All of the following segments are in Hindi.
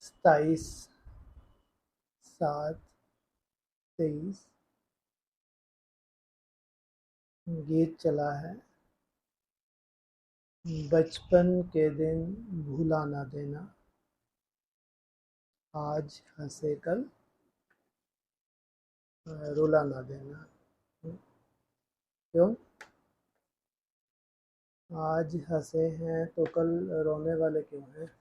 27/7/23 गीत चला है। बचपन के दिन भूला ना देना, आज हंसे कल रुला ना देना। क्यों? आज हंसे हैं तो कल रोने वाले क्यों हैं?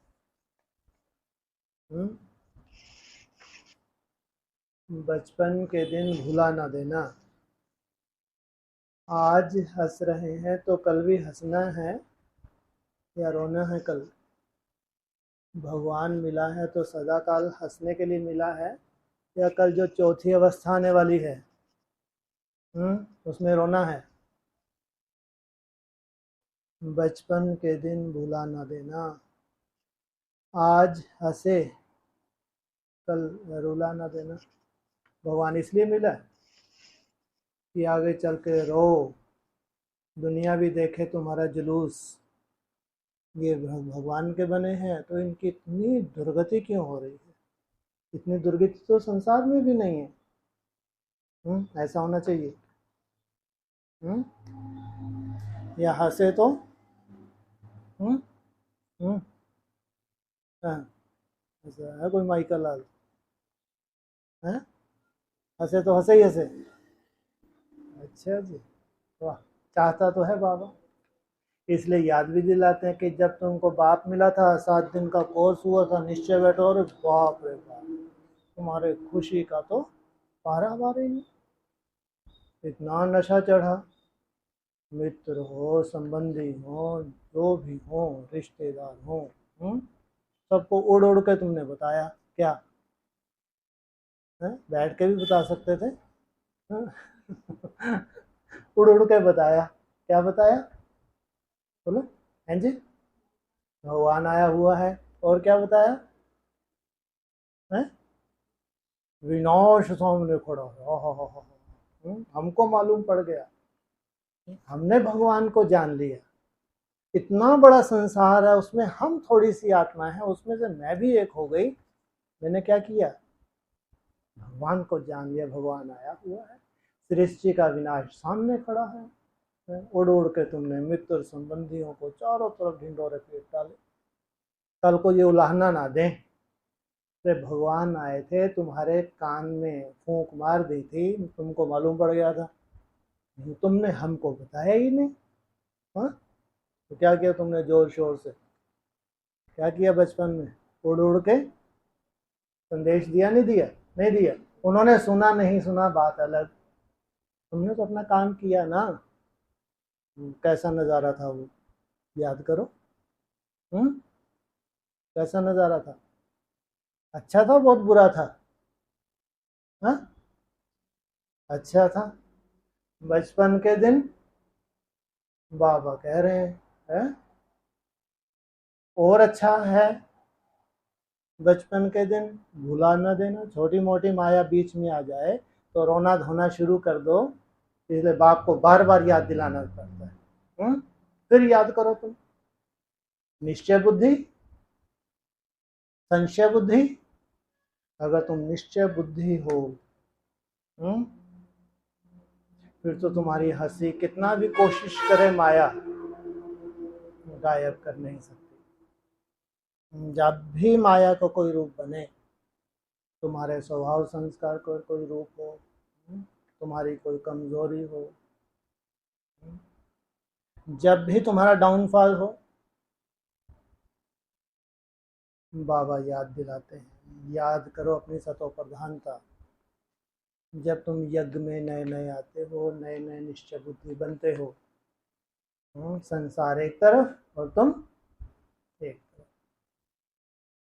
बचपन के दिन भुला ना देना, आज हंस रहे हैं तो कल भी हंसना है या रोना है कल? भगवान मिला है तो सदा काल हंसने के लिए मिला है या कल जो चौथी अवस्था आने वाली है उसमें रोना है? बचपन के दिन भुला ना देना, आज हंसे कल रुला ना देना। भगवान इसलिए मिला कि आगे चल के रो, दुनिया भी देखे तुम्हारा जुलूस। ये भगवान के बने हैं तो इनकी इतनी दुर्गति क्यों हो रही है? इतनी दुर्गति तो संसार में भी नहीं है। ऐसा होना चाहिए। या हंसे तो हम्म हम्म हाँ, ऐसा है कोई माइकल लाल है? हंसे तो हंसे ही हंसे। अच्छा जी, वाह। चाहता तो है बाबा, इसलिए याद भी दिलाते हैं कि जब तुमको बाप मिला था 7 दिन का कोर्स हुआ था, निश्चय बैठो, और बाप रे बाप, तुम्हारे खुशी का तो पारा वार ही नहीं। इतना नशा चढ़ा, मित्र हो, संबंधी हो, जो भी हो, रिश्तेदार हो, सबको उड़ उड़ के तुमने बताया। क्या है? बैठ के भी बता सकते थे। उड़ उड़ के बताया। क्या बताया? बोलो। हैं जी? भगवान आया हुआ है। और क्या बताया है? विनाश सामने खड़ा है। हमको मालूम पड़ गया, हमने भगवान को जान लिया। इतना बड़ा संसार है, उसमें हम थोड़ी सी आत्मा है, उसमें से मैं भी एक हो गई। मैंने क्या किया? भगवान को जान लिया। भगवान आया हुआ है, सृष्टि का विनाश सामने खड़ा है। उड़ उड़ के तुमने मित्र संबंधियों को चारों तरफ ढिंडोरे पीट डाले। कल को ये उलाहना ना दें कि भगवान आए थे, तुम्हारे कान में फूंक मार दी थी, तुमको मालूम पड़ गया था, तुमने हमको बताया ही नहीं। हाँ, तो क्या किया तुमने? जोर शोर से क्या किया बचपन में? उड़ उड़ के संदेश दिया, नहीं दिया? नहीं दिया। उन्होंने सुना नहीं सुना बात अलग, तुमने तो अपना काम किया ना। कैसा नज़ारा था वो, याद करो। हम्म कैसा नज़ारा था? अच्छा था, बहुत बुरा था? हाँ, अच्छा था। बचपन के दिन बाबा कह रहे हैं? और अच्छा है बचपन के दिन भुला न देना। छोटी मोटी माया बीच में आ जाए तो रोना धोना शुरू कर दो, इसलिए बाप को बार बार याद दिलाना पड़ता है। फिर याद करो तुम। निश्चय बुद्धि, संशय बुद्धि। अगर तुम निश्चय बुद्धि हो, फिर तो तुम्हारी हंसी कितना भी कोशिश करे माया, गायब कर नहीं सकती। जब भी माया को कोई रूप बने, तुम्हारे स्वभाव संस्कार को कोई रूप हो, तुम्हारी कोई कमजोरी हो, जब भी तुम्हारा डाउनफॉल हो, बाबा याद दिलाते हैं, याद करो अपनी सतो प्रधानता। जब तुम यज्ञ में नए नए आते हो, नए नए निश्चय बुद्धि बनते हो, संसार एक तरफ और तुम एक तरफ।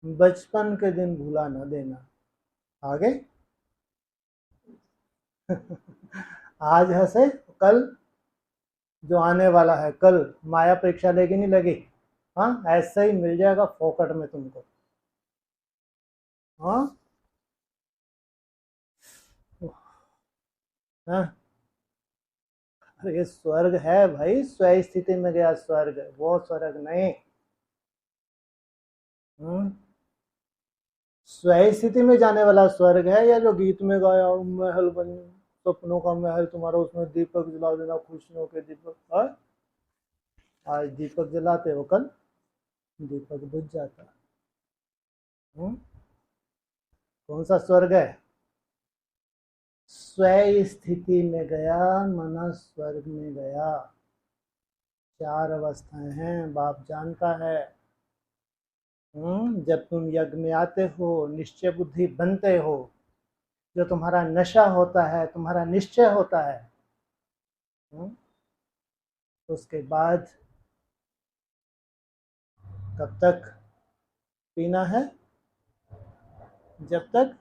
बचपन के दिन भूला न देना। आगे आज हंसे, कल जो आने वाला है, कल माया परीक्षा लेगी नहीं लगी? हाँ, ऐसे ही मिल जाएगा फोकट में तुमको। हाँ, हाँ। ये स्वर्ग है भाई, स्व स्थिति में गया स्वर्ग, वो स्वर्ग नहीं। स्वयं स्थिति में जाने वाला स्वर्ग है, या जो गीत में गाया महल बन सपनों का महल तुम्हारा, उसमें दीपक जला देना खुशियों के दीपक। आज दीपक जलाते हो, कल दीपक बुझ जाता। कौन सा स्वर्ग है? स्वयं स्थिति में गया, मना स्वर्ग में गया। 4 अवस्थाएं हैं, बाप जानता है। जब तुम यज्ञ में आते हो, निश्चय बुद्धि बनते हो, जो तुम्हारा नशा होता है, तुम्हारा निश्चय होता है, उसके बाद कब तक पीना है? जब तक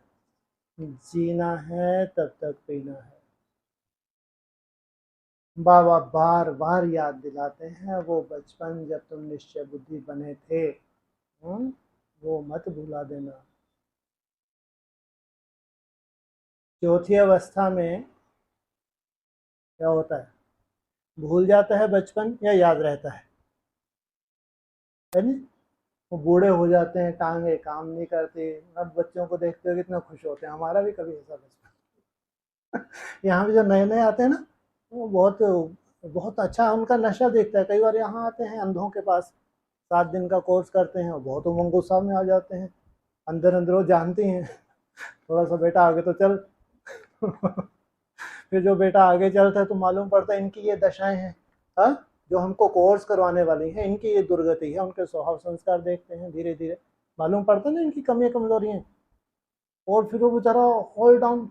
जीना है तब तक पीना है। बाबा बार बार याद दिलाते हैं, वो बचपन जब तुम निश्चय बुद्धि बने थे, वो मत भुला देना। चौथी अवस्था में क्या होता है? भूल जाता है बचपन या याद रहता है नहीं? वो बूढ़े हो जाते हैं, टांगे काम नहीं करती। अब बच्चों को देखते हो कितना खुश होते हैं। हमारा भी कभी ऐसा बचपन यहाँ पे जो नए नए आते हैं ना, वो बहुत बहुत अच्छा उनका नशा देखता है। कई बार यहाँ आते हैं अंधों के पास, 7 दिन का कोर्स करते हैं, बहुत उमंग उत्साह में आ जाते हैं। अंदर अंदर वो जानती हैं थोड़ा सा बेटा आगे तो चल फिर जो बेटा आगे चलता है तो मालूम पड़ता है इनकी ये दशाएं हैं, जो हमको कोर्स करवाने वाली हैं, इनकी ये दुर्गति है। उनके स्वभाव संस्कार देखते हैं, धीरे धीरे मालूम पड़ता है ना इनकी कमियां कमजोरियां। और फिर वो बेचारा होल्ड डाउन,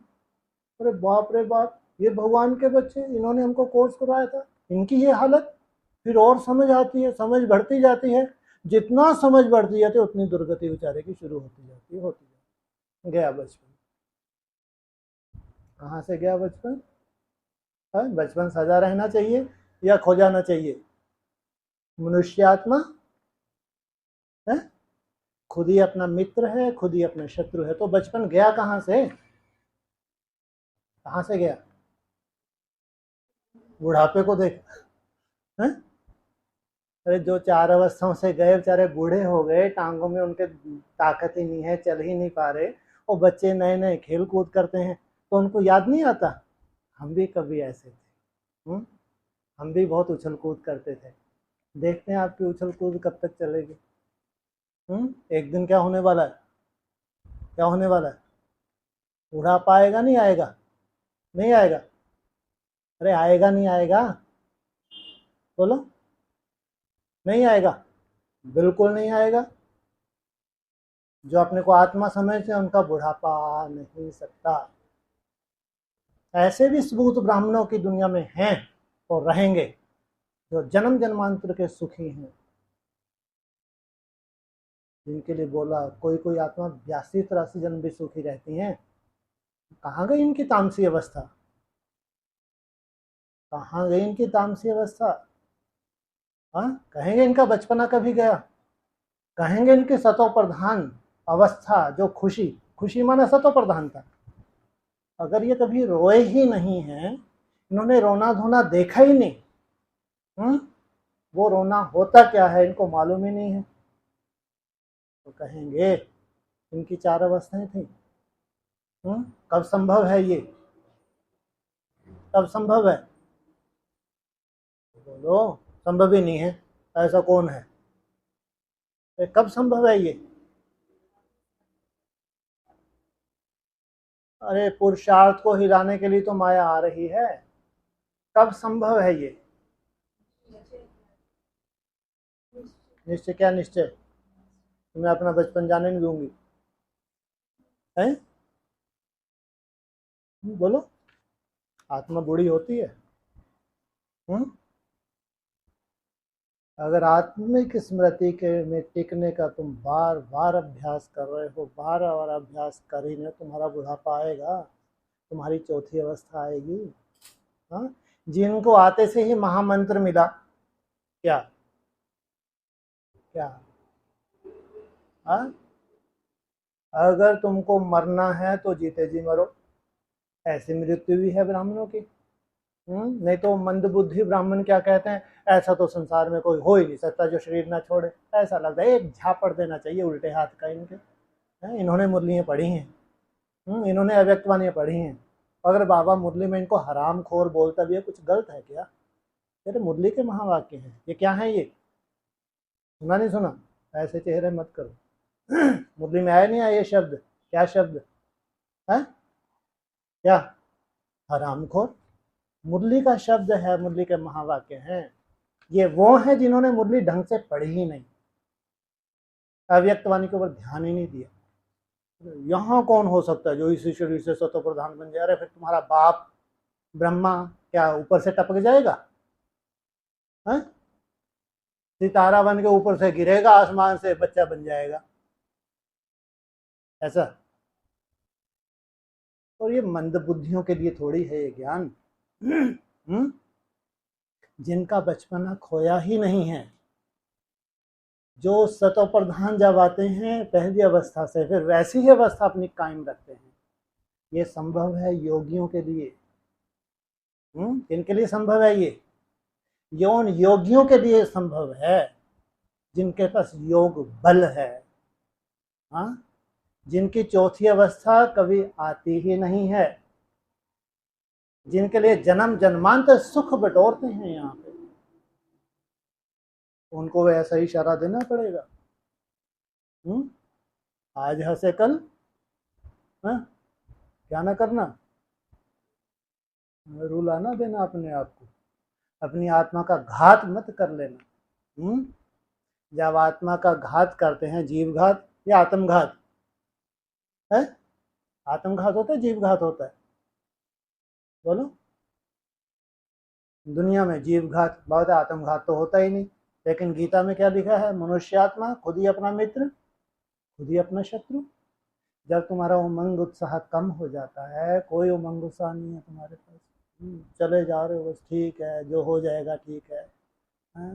अरे बाप रे बाप, ये भगवान के बच्चे, इन्होंने हमको कोर्स करवाया था, इनकी ये हालत। फिर और समझ आती है, समझ बढ़ती जाती है। जितना समझ बढ़ती जाती है उतनी दुर्गति बेचारे की शुरू होती जाती है। गया बचपन। कहाँ से गया बचपन? बचपन सजा रहना चाहिए या खो जाना चाहिए? मनुष्यात्मा है, खुद ही अपना मित्र है, खुद ही अपना शत्रु है। तो बचपन गया कहाँ से? कहाँ से गया? बुढ़ापे को देख है? अरे जो 4 अवस्थाओं से गए बेचारे बूढ़े हो गए, टांगों में उनके ताकत ही नहीं है, चल ही नहीं पा रहे। वो बच्चे नए नए खेल कूद करते हैं तो उनको याद नहीं आता, हम भी कभी ऐसे थे। हम भी बहुत उछल कूद करते थे। देखते हैं आपकी उछल कूद कब तक चलेगी। एक दिन क्या होने वाला है? क्या होने वाला है? बुढ़ापा आएगा नहीं आएगा? नहीं आएगा? अरे आएगा नहीं आएगा? बोलो। नहीं आएगा, बिल्कुल नहीं आएगा। जो अपने को आत्मा समझते हैं उनका बुढ़ापा आ नहीं सकता। ऐसे भी सबूत ब्राह्मणों की दुनिया में हैं और रहेंगे, जो जन्म जन्मांतर के सुखी हैं, जिनके लिए बोला कोई कोई आत्मा 82-83 जन्म भी सुखी रहती हैं। कहाँ गई इनकी तामसी अवस्था? कहाँ गई इनकी तामसी अवस्था? कहेंगे इनका बचपना कभी गया? कहेंगे इनकी सतो प्रधान अवस्था, जो खुशी, खुशी माना सतो प्रधान था, अगर ये कभी रोए ही नहीं है, इन्होंने रोना धोना देखा ही नहीं, वो रोना होता क्या है इनको मालूम ही नहीं है, तो कहेंगे इनकी 4 अवस्थाएं थी। कब संभव है ये? कब संभव है? बोलो। संभव ही नहीं है। ऐसा कौन है? कब संभव है ये? अरे पुरुषार्थ को हिलाने के लिए तो माया आ रही है। कब संभव है ये? निश्चय? क्या निश्चय? मैं अपना बचपन जाने नहीं दूंगी है? बोलो। आत्मा बूढ़ी होती है। अगर आत्मिक स्मृति के में टिकने का तुम बार बार अभ्यास कर रहे हो, बार बार अभ्यास कर ही नहीं, तुम्हारा बुढ़ापा आएगा, तुम्हारी चौथी अवस्था आएगी। जिनको आते से ही महामंत्र मिला, क्या क्या? अगर तुमको मरना है तो जीते जी मरो, ऐसी मृत्यु भी है ब्राह्मणों की। नहीं तो मंदबुद्धि ब्राह्मण क्या कहते हैं, ऐसा तो संसार में कोई हो ही नहीं सकता जो शरीर ना छोड़े। ऐसा लगता है एक झापड़ देना चाहिए उल्टे हाथ का इनके। इन्होंने मुरलियाँ पढ़ी हैं, इन्होंने अव्यक्तवाणियाँ पढ़ी हैं। अगर बाबा मुरली में इनको हराम खोर बोलता भी है, कुछ गलत है क्या? अरे मुरली के महावाक्य हैं, ये क्या है? ये सुना नहीं सुना? ऐसे चेहरे मत करो। मुरली में आया नहीं आया ये शब्द? क्या शब्द है? क्या? हरामखोर। मुरली का शब्द है, मुरली के महावाक्य हैं। ये वो हैं जिन्होंने मुरली ढंग से पढ़ी ही नहीं, अव्यक्तवाणी के ऊपर ध्यान ही नहीं दिया। यहाँ कौन हो सकता है जो इसी शरीर से सतो प्रधान बन जाए? अरे फिर तुम्हारा बाप ब्रह्मा क्या ऊपर से टपक जाएगा? है? सितारा बन के ऊपर से गिरेगा, आसमान से बच्चा बन जाएगा ऐसा? और ये मंद बुद्धियों के लिए थोड़ी है ये ज्ञान, जिनका बचपना खोया ही नहीं है, जो सतो प्रधान जब आते हैं पहली अवस्था से, फिर वैसी ही अवस्था अपनी कायम रखते हैं। ये संभव है योगियों के लिए। किनके लिए संभव है ये? यौन योगियों के लिए संभव है, जिनके पास योग बल है। हाँ, जिनकी चौथी अवस्था कभी आती ही नहीं है, जिनके लिए जन्म जन्मांतर सुख बटोरते हैं यहाँ पे, उनको ऐसा ही इशारा देना पड़ेगा। आज हंसे कल, हाँ? क्या ना करना, रुला ना देना अपने आप को, अपनी आत्मा का घात मत कर लेना। जब आत्मा का घात करते हैं, जीव घात या आत्मघात है? आत्मघात होता है, जीव घात होता है? बोलो। दुनिया में जीव घात बहुत है, आत्मघात तो होता ही नहीं। लेकिन गीता में क्या लिखा है? मनुष्य आत्मा खुद ही अपना मित्र, खुद ही अपना शत्रु। जब तुम्हारा उमंग उत्साह कम हो जाता है, कोई उमंग उत्साह नहीं है तुम्हारे पास, चले जा रहे हो बस, ठीक है जो हो जाएगा ठीक है,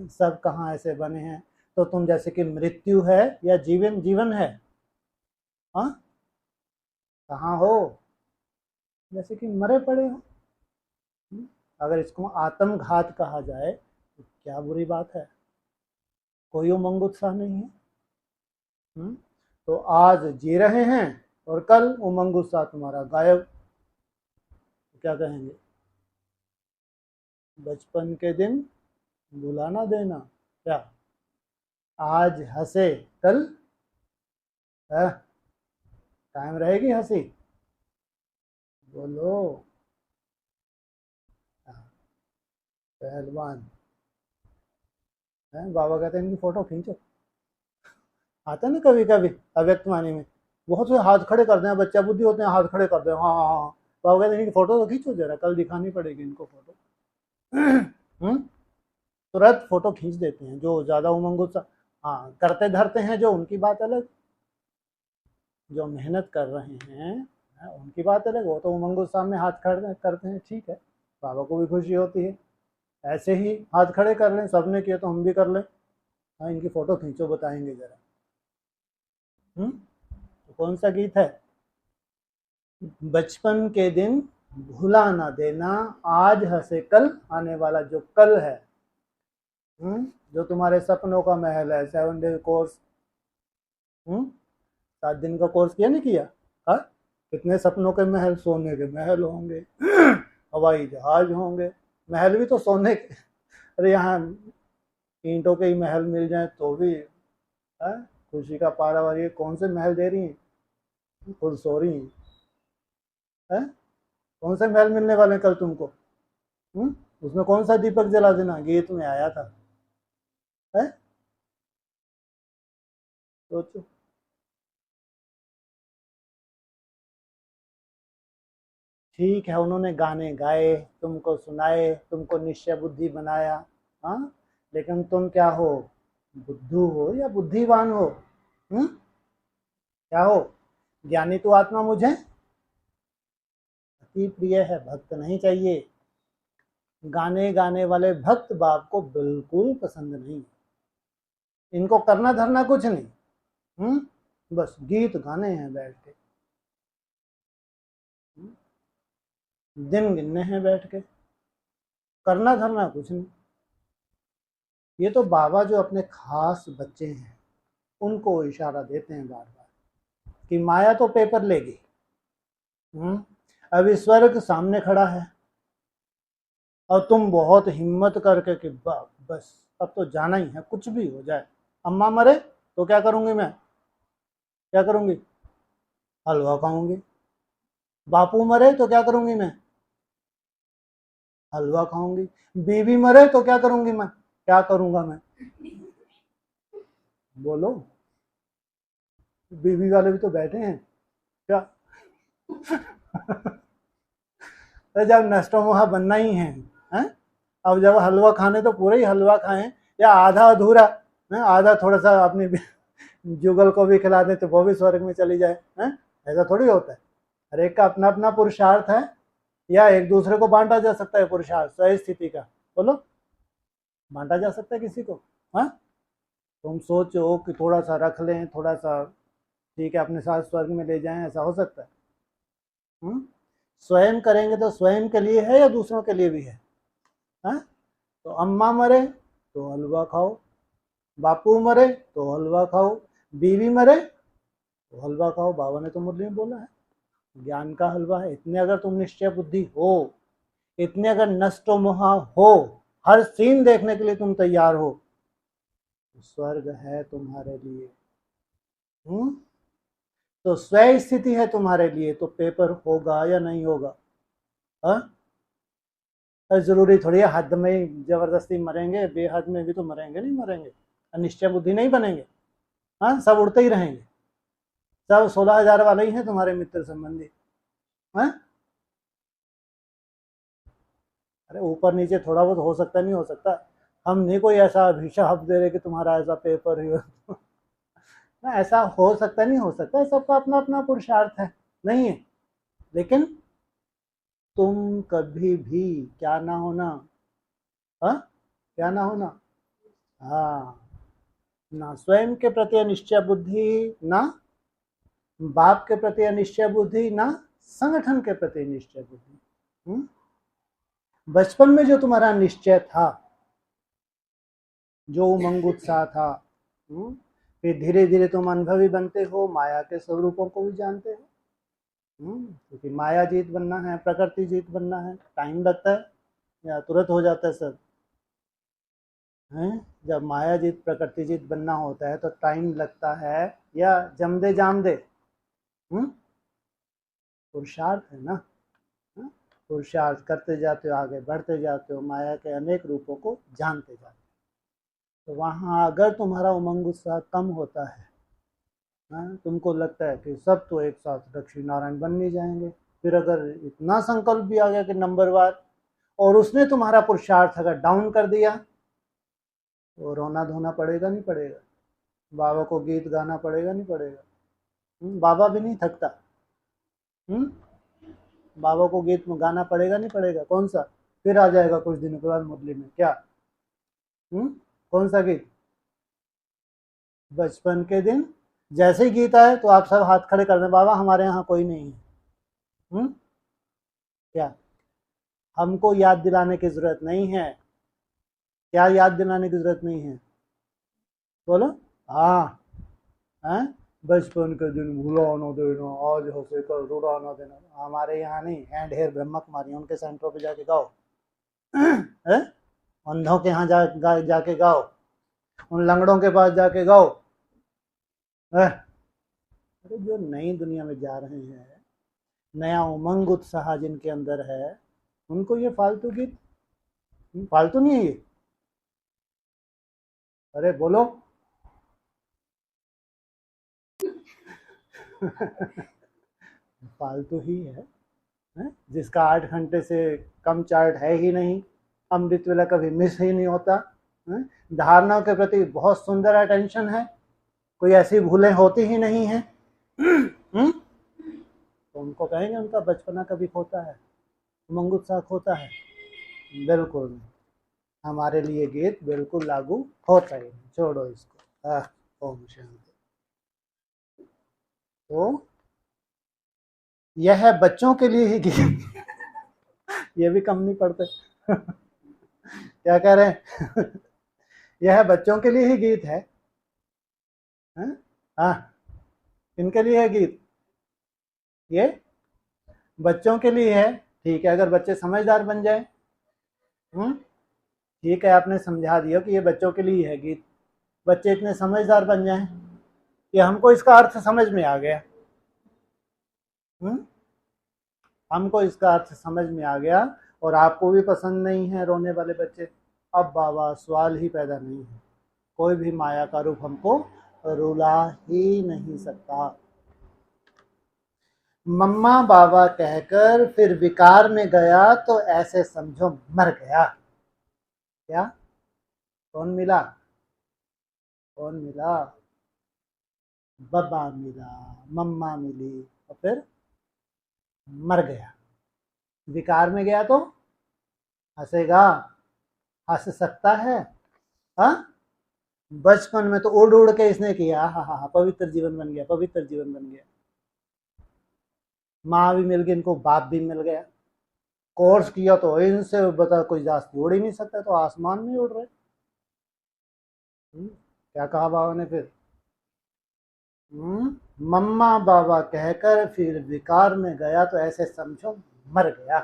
सब कहाँ ऐसे बने हैं? तो तुम जैसे कि मृत्यु है या जीवन जीवन है? हाँ, कहाँ हो? जैसे कि मरे पड़े हो। अगर इसको आत्मघात कहा जाए तो क्या बुरी बात है? कोई उमंग उत्साह नहीं है। तो आज जी रहे हैं और कल उमंग उत्साह तुम्हारा गायब, तो क्या कहेंगे? बचपन के दिन भुला ना देना। क्या? आज हंसे कल कायम रहेगी हंसी? बोलो। पहलवान है, बाबा कहते हैं इनकी फोटो खींचो। आता ना कभी कभी अव्यक्तवाणी में, बहुत से हाथ खड़े कर दें, बच्चा बुद्धि होते हैं हाथ खड़े कर दें, हाँ हाँ हाँ, बाबा कहते हैं इनकी फोटो तो खींचो जरा, कल दिखानी पड़ेगी इनको फोटो। तुरंत फोटो खींच देते हैं जो ज़्यादा उमंग उत्साह, हाँ करते धरते हैं जो, उनकी बात अलग। जो मेहनत कर रहे हैं उनकी बात अलग, वो तो उमंग उत्साह में हाथ खड़े करते हैं, ठीक है, बाबा को भी खुशी होती है। ऐसे ही हाथ खड़े कर लें, सबने किया तो हम भी कर लें। हाँ, इनकी फ़ोटो खींचो, बताएंगे ज़रा। तो कौन सा गीत है? बचपन के दिन भुला ना देना, आज हंसे कल आने वाला जो कल है। जो तुम्हारे सपनों का महल है, 7 डे कोर्स, 7 दिन का कोर्स किया नहीं किया? हाँ, कितने सपनों के महल, सोने के महल होंगे, हवाई जहाज होंगे, महल भी तो सोने के। अरे यहाँ ईंटों के ही महल मिल जाए तो भी खुशी का पारा वारी है। कौन से महल दे रही हैं, खुद सो रही हैं? कौन से महल मिलने वाले कल तुमको? उसमें कौन सा दीपक जला देना, गीत में आया था है? सोचो। ठीक है, उन्होंने गाने गाए, तुमको सुनाए, तुमको निश्चय बुद्धि बनाया, हाँ, लेकिन तुम क्या हो? बुद्धू हो या बुद्धिवान हो? क्या हो? ज्ञानी तो आत्मा मुझे अति प्रिय है, भक्त नहीं चाहिए। गाने गाने वाले भक्त बाप को बिल्कुल पसंद नहीं। इनको करना धरना कुछ नहीं, बस गीत गाने हैं बैठ के, दिन गिनने हैं बैठ के, करना धरना कुछ नहीं। ये तो बाबा जो अपने खास बच्चे हैं उनको इशारा देते हैं बार बार, कि माया तो पेपर लेगी। अभी स्वर्ग सामने खड़ा है और तुम बहुत हिम्मत करके कि बस अब तो जाना ही है, कुछ भी हो जाए। अम्मा मरे तो क्या करूंगी मैं, क्या करूंगी, हलवा खाऊंगी। बापू मरे तो क्या करूंगी मैं, हलवा खाऊंगी। बीवी मरे तो क्या करूंगी मैं, क्या करूंगा मैं, बोलो। बीवी वाले भी तो बैठे हैं क्या। तो जब नष्टोमोहा बनना ही है? अब जब हलवा खाने तो पूरा ही हलवा खाएं या आधा अधूरा है, आधा थोड़ा सा अपनी जुगल को भी खिला दे तो वो भी स्वर्ग में चली जाए है? ऐसा थोड़ी होता है। हर एक का अपना अपना पुरुषार्थ है, या एक दूसरे को बांटा जा सकता है पुरुषार्थ सही स्थिति का, बोलो बांटा जा सकता है किसी को। हाँ, तुम सोचो कि थोड़ा सा रख लें, थोड़ा सा ठीक है अपने साथ स्वर्ग में ले जाएं, ऐसा हो सकता है? स्वयं करेंगे तो स्वयं के लिए है या दूसरों के लिए भी है? हाँ, तो अम्मा मरे तो हलवा खाओ, बापू मरे तो हलवा खाओ, बीवी मरे तो हलवा खाओ। बाबा ने तो मुरली में बोला है ज्ञान का हलवा है। इतने अगर तुम निश्चय बुद्धि हो, इतने अगर नष्टो मोहा हो, हर सीन देखने के लिए तुम तैयार हो, तो स्वर्ग है तुम्हारे लिए। तो स्वयं स्थिति है तुम्हारे लिए, तो पेपर होगा या नहीं होगा? जरूरी थोड़ी है हद में जबरदस्ती मरेंगे, बेहद में भी तो मरेंगे नहीं, मरेंगे अनिश्चय बुद्धि नहीं बनेंगे। हाँ, सब उड़ते ही रहेंगे, सब 16,000 वाले ही हैं तुम्हारे मित्र संबंधी। हाँ, अरे ऊपर नीचे थोड़ा बहुत हो सकता, नहीं हो सकता। हम नहीं कोई ऐसा अभिशाप दे रहे कि तुम्हारा ऐसा पेपर ही हो। ऐसा हो सकता नहीं हो सकता, सबका अपना अपना पुरुषार्थ है, नहीं है। लेकिन तुम कभी भी क्या ना होना, हाँ क्या ना होना, हाँ, ना स्वयं के प्रति अनिश्चय बुद्धि, ना बाप के प्रति अनिश्चय बुद्धि, ना संगठन के प्रति निश्चय बुद्धि। बचपन में जो तुम्हारा निश्चय था, जो उमंग उत्साह था, फिर धीरे धीरे तुम अनुभवी बनते हो, माया के स्वरूपों को भी जानते हो। क्योंकि माया जीत बनना है, प्रकृति जीत बनना है, टाइम लगता है या तुरंत हो जाता है सब है? जब माया जीत प्रकृति जीत बनना होता है तो टाइम लगता है या जमदे जामदे? पुरुषार्थ है ना। पुरुषार्थ करते जाते हो, आगे बढ़ते जाते हो, माया के अनेक रूपों को जानते जाते हो। तो वहाँ अगर तुम्हारा उमंग उत्साह कम होता है, तुमको लगता है कि सब तो एक साथ लक्ष्मी नारायण बन नहीं जाएंगे, फिर अगर इतना संकल्प भी आ गया कि नंबर वार, और उसने तुम्हारा पुरुषार्थ अगर डाउन कर दिया, तो रोना धोना पड़ेगा नहीं पड़ेगा? बाबा को गीत गाना पड़ेगा नहीं पड़ेगा? बाबा भी नहीं थकता। बाबा को गीत में गाना पड़ेगा नहीं पड़ेगा? कौन सा? फिर आ जाएगा कुछ दिनों के बाद मुरली में, क्या? कौन सा गीत? बचपन के दिन। जैसे ही गीत आए तो आप सब हाथ खड़े कर दें, बाबा हमारे यहाँ कोई नहीं है। क्या हमको याद दिलाने की जरूरत नहीं है? क्या याद दिलाने की जरूरत नहीं है? बोलो। हाँ, हैं बचपन के दिन भूला ना देना, आज हंसे कर रुला ना देना। हमारे यहाँ नहीं, हैंड हेयर ब्रह्म कुमारी उनके सेंटरों पे जाके गाओ, अंधों के यहाँ जाके गाओ, उन लंगड़ों के पास जाके गाओ। अरे जो नई दुनिया में जा रहे हैं, नया उमंग उत्साह जिनके अंदर है, उनको ये फालतू गीत फालतू नहीं है ये? अरे बोलो। फालतू ही है? जिसका 8 घंटे से कम चार्ट है ही नहीं, अमृत वेला कभी मिस ही नहीं होता, धारणाओं के प्रति बहुत सुंदर अटेंशन है, कोई ऐसी भूलें होती ही नहीं है। तो उनको कहेंगे उनका बचपना कभी खोता है, उमंग उत्साह खोता है? बिल्कुल नहीं। हमारे लिए गीत बिल्कुल लागू होता ही नहीं, छोड़ो इसको। ओम शांति। तो यह है बच्चों के लिए ही गीत। ये भी कम नहीं पड़ते। क्या कह रहे हैं? यह बच्चों के लिए ही गीत है। हाँ, किनके लिए है गीत? ये बच्चों के लिए है। ठीक है, अगर बच्चे समझदार बन जाए, ठीक है, आपने समझा दिया कि ये बच्चों के लिए है गीत। बच्चे इतने समझदार बन जाएं कि हमको इसका अर्थ समझ में आ गया, हमको इसका अर्थ समझ में आ गया, और आपको भी पसंद नहीं है रोने वाले बच्चे। अब बाबा सवाल ही पैदा नहीं है, कोई भी माया का रूप हमको रुला ही नहीं सकता। मम्मा बाबा कहकर फिर विकार में गया तो ऐसे समझो मर गया। क्या? कौन मिला? कौन मिला? बाबा मिला, मम्मा मिली, और फिर मर गया। विकार में गया तो हंसेगा? हंस सकता है? हाँ, बचपन में तो उड़ उड़ के इसने किया, हा हा हा, पवित्र जीवन बन गया, पवित्र जीवन बन गया। माँ भी मिल गई इनको, बाप भी मिल गया। कोर्स किया तो इनसे बता कोई जास्ती उड़ ही नहीं सकता, तो आसमान में उड़ रहे। क्या कहा बाबा ने फिर? मम्मा बाबा कहकर फिर विकार में गया तो ऐसे समझो मर गया।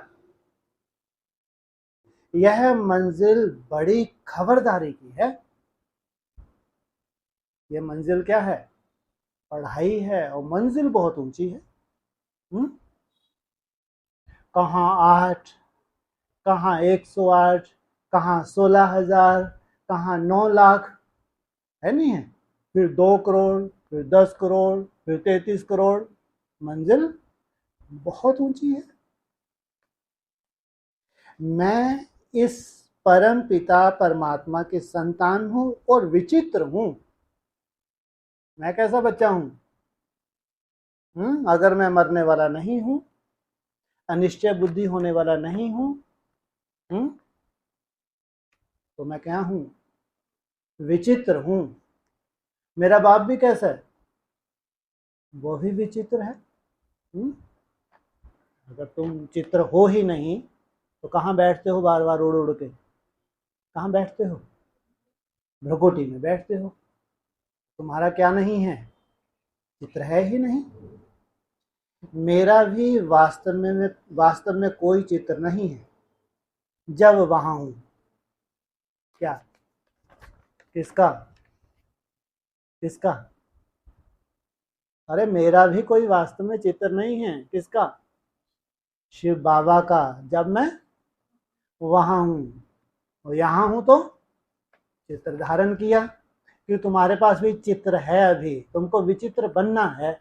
यह मंजिल बड़ी खबरदारी की है। यह मंजिल क्या है? पढ़ाई है, और मंजिल बहुत ऊंची है। कहाँ 8, कहाँ 108, कहाँ 16,000, कहाँ 9 लाख, है नहीं है? फिर 2 करोड़, फिर 10 करोड़, फिर 33 करोड़। मंजिल बहुत ऊंची है। मैं इस परम पिता परमात्मा की संतान हूं और विचित्र हूं। मैं कैसा बच्चा हूं? अगर मैं मरने वाला नहीं हूं, अनिश्चय बुद्धि होने वाला नहीं हूं, तो मैं क्या हूं? विचित्र हूं। मेरा बाप भी कैसा है? वो भी विचित्र है। अगर तुम चित्र हो ही नहीं तो कहाँ बैठते हो बार बार उड़ उड़ के? कहाँ बैठते हो? भ्रकुटी में बैठते हो। तुम्हारा क्या नहीं है? चित्र है ही नहीं। मेरा भी वास्तव में कोई चित्र नहीं है जब वहां हूं। क्या? किसका? किसका? अरे मेरा भी कोई वास्तव में चित्र नहीं है। किसका? शिव बाबा का, जब मैं वहां हूं। और यहां हूं तो चित्र धारण किया, कि तुम्हारे पास भी चित्र है। अभी तुमको विचित्र बनना है,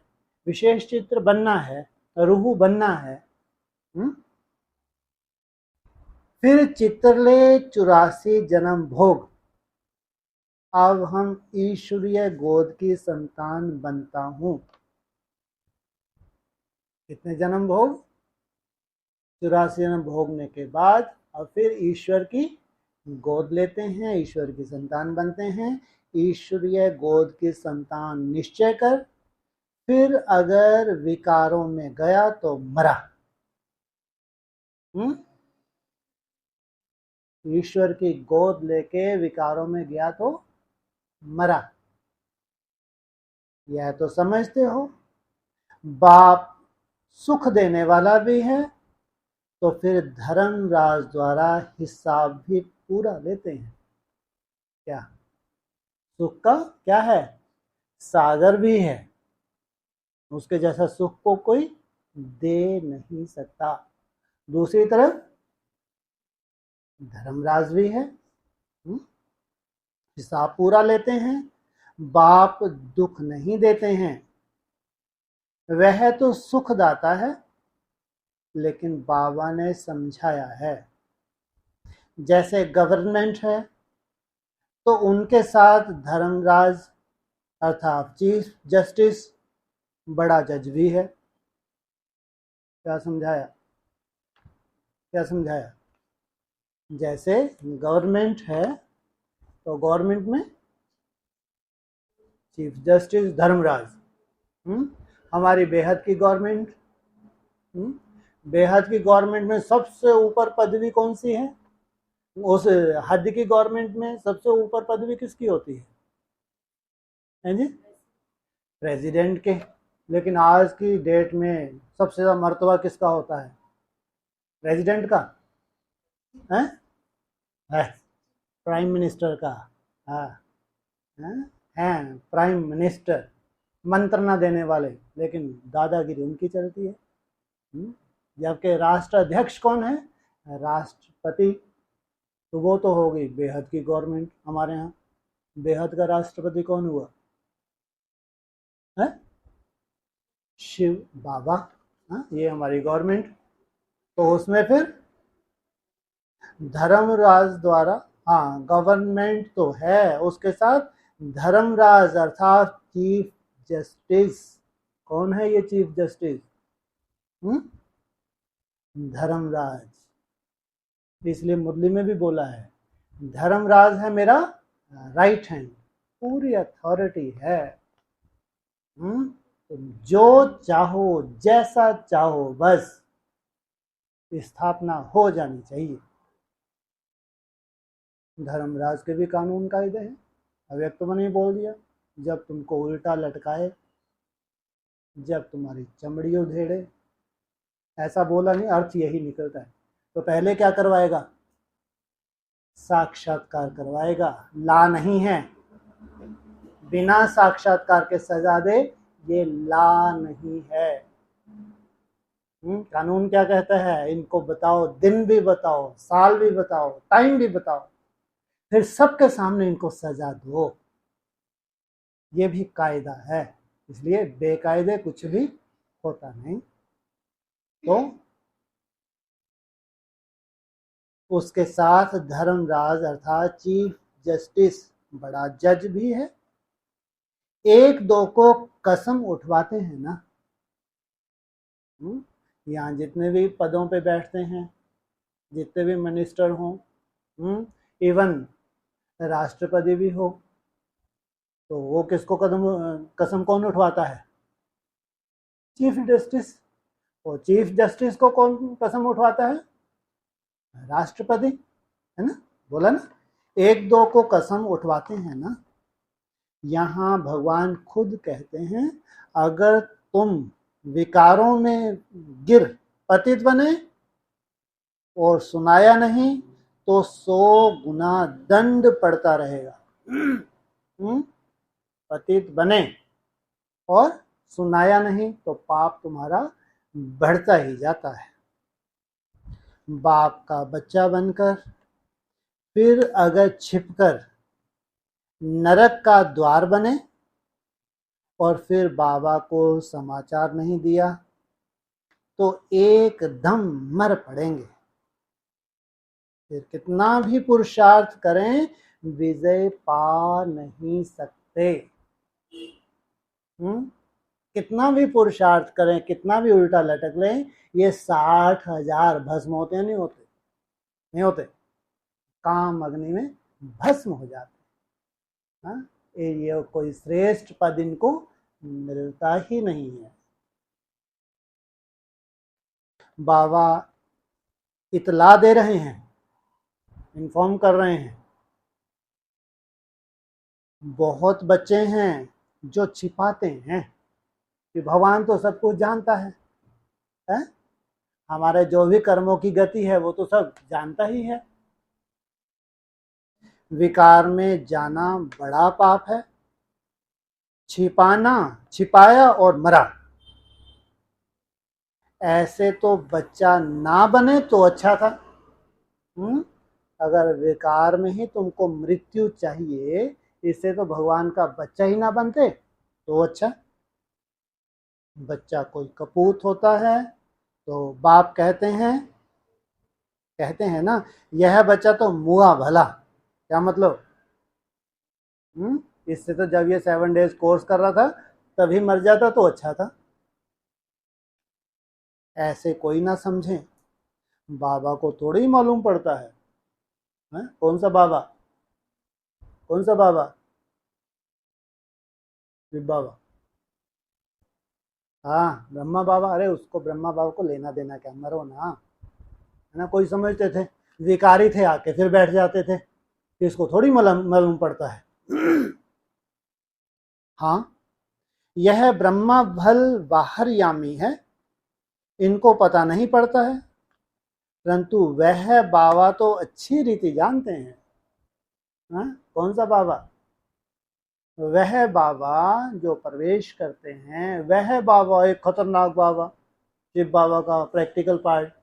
विशेष चित्र बनना है, रूहु बनना है। फिर चित्रले 84 जन्म भोग, अब हम ईश्वरीय गोद की संतान बनता हूं। कितने जन्म भोग? 84 जन्म भोगने के बाद अब फिर ईश्वर की गोद लेते हैं, ईश्वर की संतान बनते हैं। ईश्वरीय गोद की संतान निश्चय कर फिर अगर विकारों में गया तो मरा। ईश्वर की गोद लेके विकारों में गया तो मरा। यह तो समझते हो। बाप सुख देने वाला भी है, तो फिर धर्मराज द्वारा हिसाब भी पूरा लेते हैं। क्या? सुख का क्या है? सागर भी है। उसके जैसा सुख को कोई दे नहीं सकता। दूसरी तरफ धर्मराज भी है, हिसाब पूरा लेते हैं। बाप दुख नहीं देते हैं। वह तो सुखदाता है, लेकिन बाबा ने समझाया है। जैसे गवर्नमेंट है तो उनके साथ धर्मराज अर्थात चीफ जस्टिस, बड़ा जज भी है। क्या समझाया? क्या समझाया? जैसे गवर्नमेंट है तो गवर्नमेंट में चीफ जस्टिस धर्मराज। हमारी बेहद की गवर्नमेंट, बेहद की गवर्नमेंट में सबसे ऊपर पदवी कौन सी है? उस हद की गवर्नमेंट में सबसे ऊपर पदवी किसकी होती है? जी, प्रेसिडेंट के। लेकिन आज की डेट में सबसे ज़्यादा मर्तबा किसका होता है? प्रेसिडेंट का है, है प्राइम मिनिस्टर का। हाँ, हैं प्राइम मिनिस्टर, मंत्र ना देने वाले, लेकिन दादागिरी उनकी चलती है। जबकि राष्ट्राध्यक्ष कौन है? राष्ट्रपति। तो वो तो हो गई बेहद की गवर्नमेंट हमारे यहाँ। बेहद का राष्ट्रपति कौन हुआ है? शिव बाबा। हाँ, ये हमारी गवर्नमेंट। तो उसमें फिर धर्मराज द्वारा, हाँ गवर्नमेंट तो है, उसके साथ धर्मराज अर्थात चीफ जस्टिस। कौन है ये चीफ जस्टिस? धर्मराज। इसलिए मुरली में भी बोला है धर्मराज है मेरा राइट हैंड, पूरी अथॉरिटी है। तो जो चाहो जैसा चाहो बस स्थापना हो जानी चाहिए। धर्मराज के भी कानून कायदे हैं। अव्यक्त तो मैंने बोल दिया, जब तुमको उल्टा लटकाए, जब तुम्हारी चमड़ी उधेड़े, ऐसा बोला नहीं, अर्थ यही निकलता है। तो पहले क्या करवाएगा? साक्षात्कार करवाएगा। ला नहीं है, बिना साक्षात्कार के सजा दे, ये ला नहीं है। कानून क्या कहता है? इनको बताओ, दिन भी बताओ, साल भी बताओ, टाइम भी बताओ, फिर सबके सामने इनको सजा दो। ये भी कायदा है। इसलिए बेकायदे कुछ भी होता नहीं। तो उसके साथ धर्मराज अर्थात चीफ जस्टिस, बड़ा जज भी है। एक दो को कसम उठवाते हैं ना, यहाँ जितने भी पदों पे बैठते हैं, जितने भी मिनिस्टर हों, इवन राष्ट्रपति भी हो, तो वो किसको कसम कौन उठवाता है? Chief justice. और चीफ जस्टिस को कौन कसम उठवाता है? राष्ट्रपति, है ना? बोला ना, एक दो को कसम उठवाते हैं ना। यहाँ भगवान खुद कहते हैं अगर तुम विकारों में गिर पतित बने और सुनाया नहीं तो 100 गुना दंड पड़ता रहेगा। पतित बने और सुनाया नहीं तो पाप तुम्हारा बढ़ता ही जाता है। बाप का बच्चा बनकर फिर अगर छिपकर नरक का द्वार बने और फिर बाबा को समाचार नहीं दिया तो एकदम मर पड़ेंगे। फिर कितना भी पुरुषार्थ करें विजय पा नहीं सकते। कितना भी पुरुषार्थ करें, कितना भी उल्टा लटक लें, ये 60,000 भस्म होते नहीं होते? नहीं होते, काम अग्नि में भस्म हो जाते। हाँ, ये कोई श्रेष्ठ पद इनको मिलता ही नहीं है। बाबा इतला दे रहे हैं, इन्फॉर्म कर रहे हैं। बहुत बच्चे हैं जो छिपाते हैं कि भगवान तो सब कुछ जानता है, हमारे जो भी कर्मों की गति है वो तो सब जानता ही है। विकार में जाना बड़ा पाप है। छिपाना, छिपाया और मरा, ऐसे तो बच्चा ना बने तो अच्छा था। अगर विकार में ही तुमको मृत्यु चाहिए, इससे तो भगवान का बच्चा ही ना बनते तो अच्छा। बच्चा कोई कपूत होता है तो बाप कहते हैं ना, यह बच्चा तो मुआ भला। क्या मतलब? इससे तो जब ये 7 डेज कोर्स कर रहा था तभी मर जाता तो अच्छा था। ऐसे कोई ना समझे, बाबा को थोड़ी मालूम पड़ता है। कौन सा बाबा? कौन सा बाबा? शिव बाबा। हाँ, ब्रह्मा बाबा। अरे उसको ब्रह्मा बाबा को लेना देना क्या, मरो ना, है ना? कोई समझते थे विकारी थे, आके फिर बैठ जाते थे, इसको थोड़ी मालूम पड़ता है। हाँ, यह ब्रह्मा भल बाहर यामी है, इनको पता नहीं पड़ता है, परंतु वह बाबा तो अच्छी रीति जानते हैं। कौन सा बाबा? वह बाबा जो प्रवेश करते हैं, वह बाबा एक खतरनाक बाबा, शिव बाबा का प्रैक्टिकल पार्ट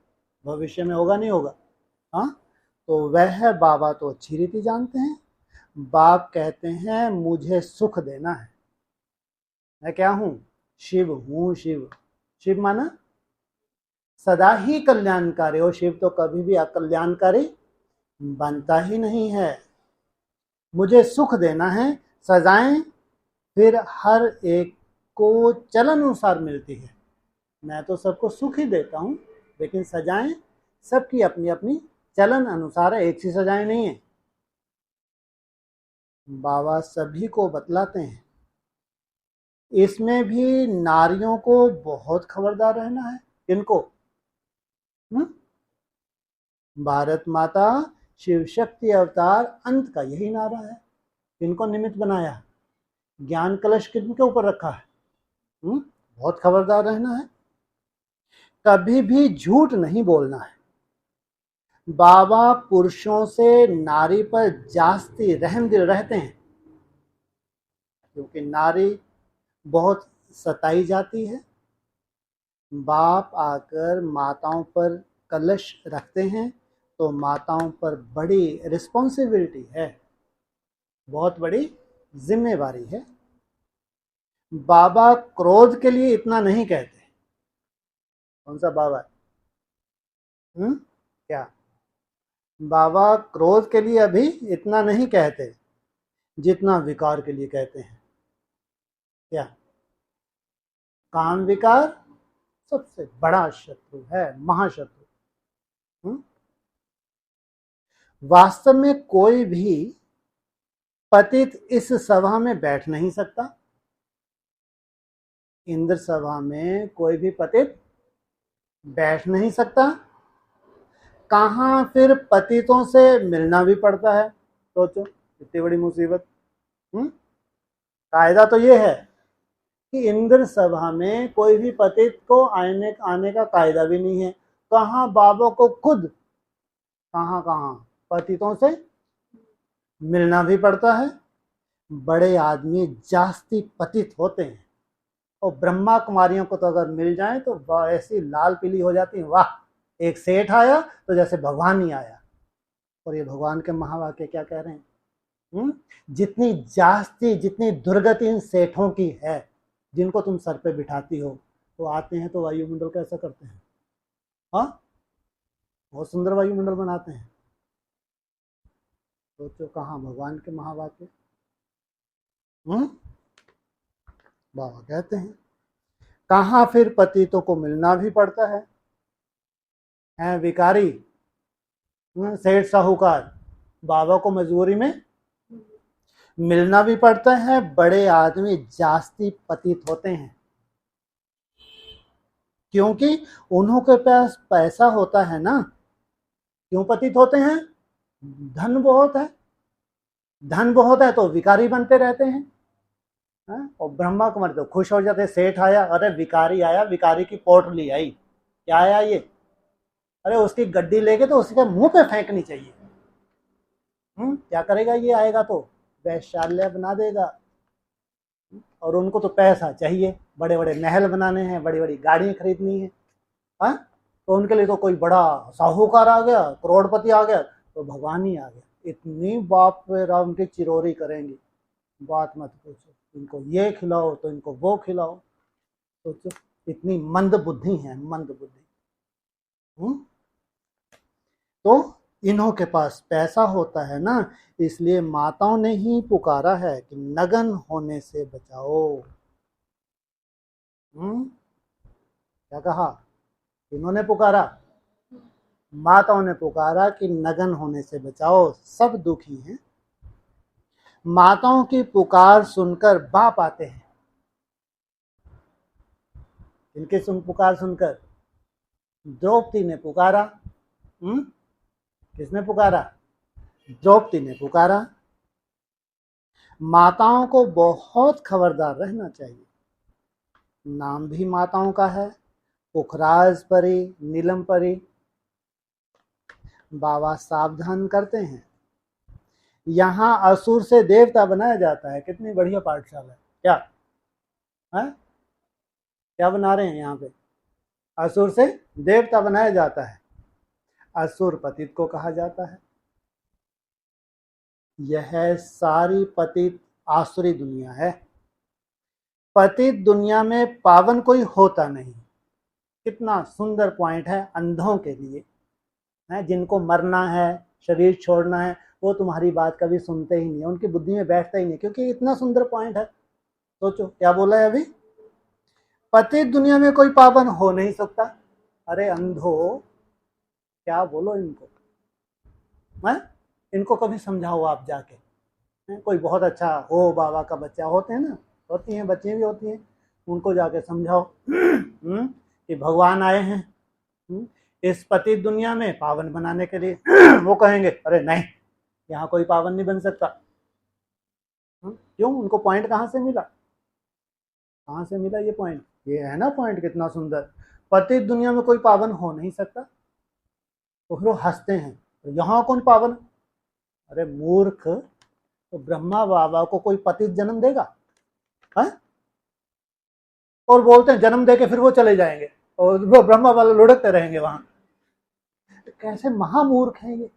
भविष्य में होगा, नहीं होगा? हाँ, तो वह बाबा तो अच्छी रीति जानते हैं। बाप कहते हैं मुझे सुख देना है। मैं क्या हूं? शिव हूं। शिव, शिव माना सदा ही कल्याणकारी, और शिव तो कभी भी अकल्याणकारी बनता ही नहीं है। मुझे सुख देना है, सजाएं फिर हर एक को चलन अनुसार मिलती है। मैं तो सबको सुख ही देता हूं, लेकिन सजाएं सबकी अपनी अपनी चलन अनुसार है, एक सी सजाएं नहीं है। बाबा सभी को बतलाते हैं। इसमें भी नारियों को बहुत खबरदार रहना है। किनको? भारत माता शिव शक्ति अवतार अंत का यही नारा है। किनको निमित्त बनाया? ज्ञान कलश किनके ऊपर रखा है? बहुत खबरदार रहना है, कभी भी झूठ नहीं बोलना है। बाबा पुरुषों से नारी पर जास्ती रहम दिल रहते हैं, क्योंकि नारी बहुत सताई जाती है। बाप आकर माताओं पर कलश रखते हैं, तो माताओं पर बड़ी रिस्पॉन्सिबिलिटी है, बहुत बड़ी जिम्मेवारी है। बाबा क्रोध के लिए इतना नहीं कहते। कौन सा बाबा? क्या? बाबा क्रोध के लिए अभी इतना नहीं कहते जितना विकार के लिए कहते हैं। क्या? काम विकार सबसे बड़ा शत्रु है, महाशत्रु। वास्तव में कोई भी पतित इस सभा में बैठ नहीं सकता। इंद्र सभा में कोई भी पतित बैठ नहीं सकता। कहां फिर पतितों से मिलना भी पड़ता है। सोचो इतनी बड़ी मुसीबत। कायदा तो ये है कि इंद्र सभा में कोई भी पतित को आने का कायदा भी नहीं है। कहां बाबा को खुद कहां पतितों से मिलना भी पड़ता है। बड़े आदमी जास्ती पतित होते हैं, और ब्रह्मा कुमारियों को तो अगर मिल जाए तो ऐसी लाल पीली हो जाती है, वाह एक सेठ आया तो जैसे भगवान ही आया। और ये भगवान के महावाक्य क्या कह रहे हैं? जितनी दुर्गति इन सेठों की है, जिनको तुम सर पे बिठाती हो, तो आते हैं तो वायुमंडल कैसा करते हैं? हाँ, बहुत सुंदर वायुमंडल बनाते हैं। सोचो कहाँ भगवान के महावाक्य। बाबा कहते हैं कहाँ फिर पतितों को मिलना भी पड़ता है। हैं विकारी, सेठ साहूकार, बाबा को मजबूरी में मिलना भी पड़ता है। बड़े आदमी जास्ती पतित होते हैं, क्योंकि उन्हों के पास पैसा होता है ना। क्यों पतित होते हैं? धन बहुत है। धन बहुत है तो विकारी बनते रहते हैं। और ब्रह्मा कुमारी तो खुश हो जाते, सेठ आया, अरे विकारी आया, विकारी की पोटली आई। क्या आया ये? अरे उसकी गड्डी लेके तो उसके मुंह पे फेंकनी चाहिए। क्या करेगा ये? आएगा तो वैश्यालय बना देगा, और उनको तो पैसा चाहिए, बड़े बड़े महल बनाने हैं, बड़ी बड़ी गाड़ियां खरीदनी है। तो उनके लिए तो कोई बड़ा साहूकार आ गया, करोड़पति आ गया, तो भगवान ही आ गया। इतनी बाप रे राम की चिरोरी करेंगे, बात मत पूछो। इनको ये खिलाओ तो इनको वो खिलाओ। सोचो इतनी मंद बुद्धि है, मंद बुद्धि। तो इन्हों के पास पैसा होता है ना, इसलिए माताओं ने ही पुकारा है कि नगन होने से बचाओ। क्या कहा? इन्होंने पुकारा, माताओं ने पुकारा कि नगन होने से बचाओ, सब दुखी हैं। माताओं की पुकार सुनकर बाप आते हैं। इनके पुकार सुनकर द्रौपदी ने पुकारा। किसने पुकारा? द्रौपदी ने पुकारा। माताओं को बहुत खबरदार रहना चाहिए। नाम भी माताओं का है, पुखराज परी, नीलम परी। बाबा सावधान करते हैं, यहाँ असुर से देवता बनाया जाता है। कितनी बढ़िया पाठशाला है। क्या है, क्या बना रहे हैं यहाँ पे? असुर से देवता बनाया जाता है। असुर पतित को कहा जाता है। यह सारी पतित आसुरी दुनिया है। पतित दुनिया में पावन कोई होता नहीं। कितना सुंदर पॉइंट है अंधों के लिए, है जिनको मरना है, शरीर छोड़ना है, वो तुम्हारी बात कभी सुनते ही नहीं है, उनकी बुद्धि में बैठता ही नहीं, क्योंकि इतना सुंदर पॉइंट है। सोचो क्या बोला है अभी, पतित दुनिया में कोई पावन हो नहीं सकता। अरे अंधो, क्या बोलो इनको, मैं इनको कभी समझाओ आप जाके। कोई बहुत अच्छा हो, बाबा का बच्चा होते हैं ना, होती हैं, बच्चे भी होती हैं, उनको जाके समझाओ कि भगवान आए हैं इस पतित दुनिया में पावन बनाने के लिए। वो कहेंगे अरे नहीं, यहाँ कोई पावन नहीं बन सकता। क्यों? उनको पॉइंट कहाँ से मिला? कहाँ से मिला ये पॉइंट? ये है ना पॉइंट कितना सुंदर, पतित दुनिया में कोई पावन हो नहीं सकता। तो फिर वो हंसते हैं, तो यहाँ कौन पावन? अरे मूर्ख, तो ब्रह्मा बाबा को कोई पतित जन्म देगा है? और बोलते हैं जन्म देके फिर वो चले जाएंगे और वो ब्रह्मा वाले लुढ़कते रहेंगे वहां। तो कैसे महामूर्ख हैं ये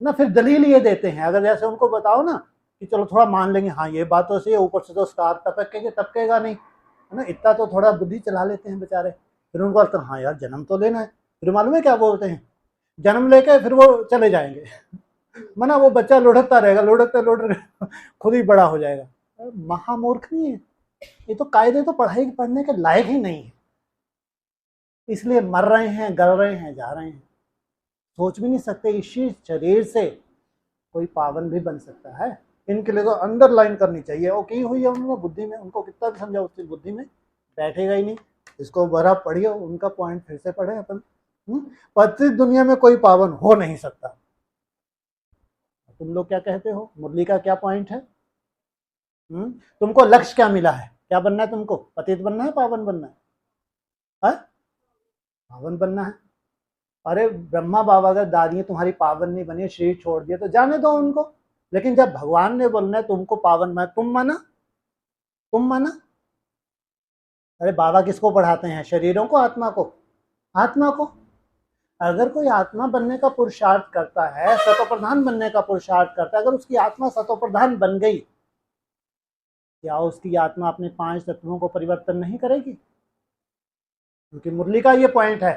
ना। फिर दलील ये देते हैं, अगर जैसे उनको बताओ ना कि चलो थोड़ा मान लेंगे, हाँ ये बात तो सही है, ऊपर से तो स्टार टपकेगा नहीं, है ना, इतना तो थोड़ा बुद्धि चला लेते हैं बेचारे। फिर उनको लगता है हाँ यार जन्म तो लेना है। फिर मालूम है क्या बोलते हैं, जन्म लेके फिर वो चले जाएंगे। मना वो बच्चा लुढ़कता रहेगा, लुढ़कते खुद ही बड़ा हो जाएगा। महामूर्ख नहीं है ये, तो कायदे तो पढ़ाई पढ़ने के लायक ही नहीं है, इसलिए मर रहे हैं, गल रहे हैं, जा रहे हैं। सोच भी नहीं सकते इसी शरीर से कोई पावन भी बन सकता है। इनके लिए तो अंडरलाइन करनी चाहिए। वो की हुई है उन्होंने बुद्धि में, उनको कितना भी समझा उसकी बुद्धि में बैठेगा ही नहीं। इसको बड़ा पढ़िए, उनका पॉइंट फिर से पढ़े अपन। पतित दुनिया में कोई पावन हो नहीं सकता। तुम लोग क्या कहते हो, मुरली का क्या पॉइंट है? तुमको लक्ष्य क्या मिला है, क्या बनना है तुमको? पतित बनना है, पावन बनना है? पावन बनना है। अरे ब्रह्मा बाबा अगर दादी तुम्हारी पावन नहीं बनी, शरीर छोड़ दिया, तो जाने दो उनको। लेकिन जब भगवान ने बोलना है तुमको पावन बना, तुम माना। अरे बाबा किसको पढ़ाते हैं, शरीरों को, आत्मा को? आत्मा को। अगर कोई आत्मा बनने का पुरुषार्थ करता है, सतोप्रधान बनने का पुरुषार्थ करता है, अगर उसकी आत्मा सतोप्रधान बन गई, क्या उसकी आत्मा अपने 5 तत्वों को परिवर्तन नहीं करेगी? क्योंकि मुरली का ये पॉइंट है,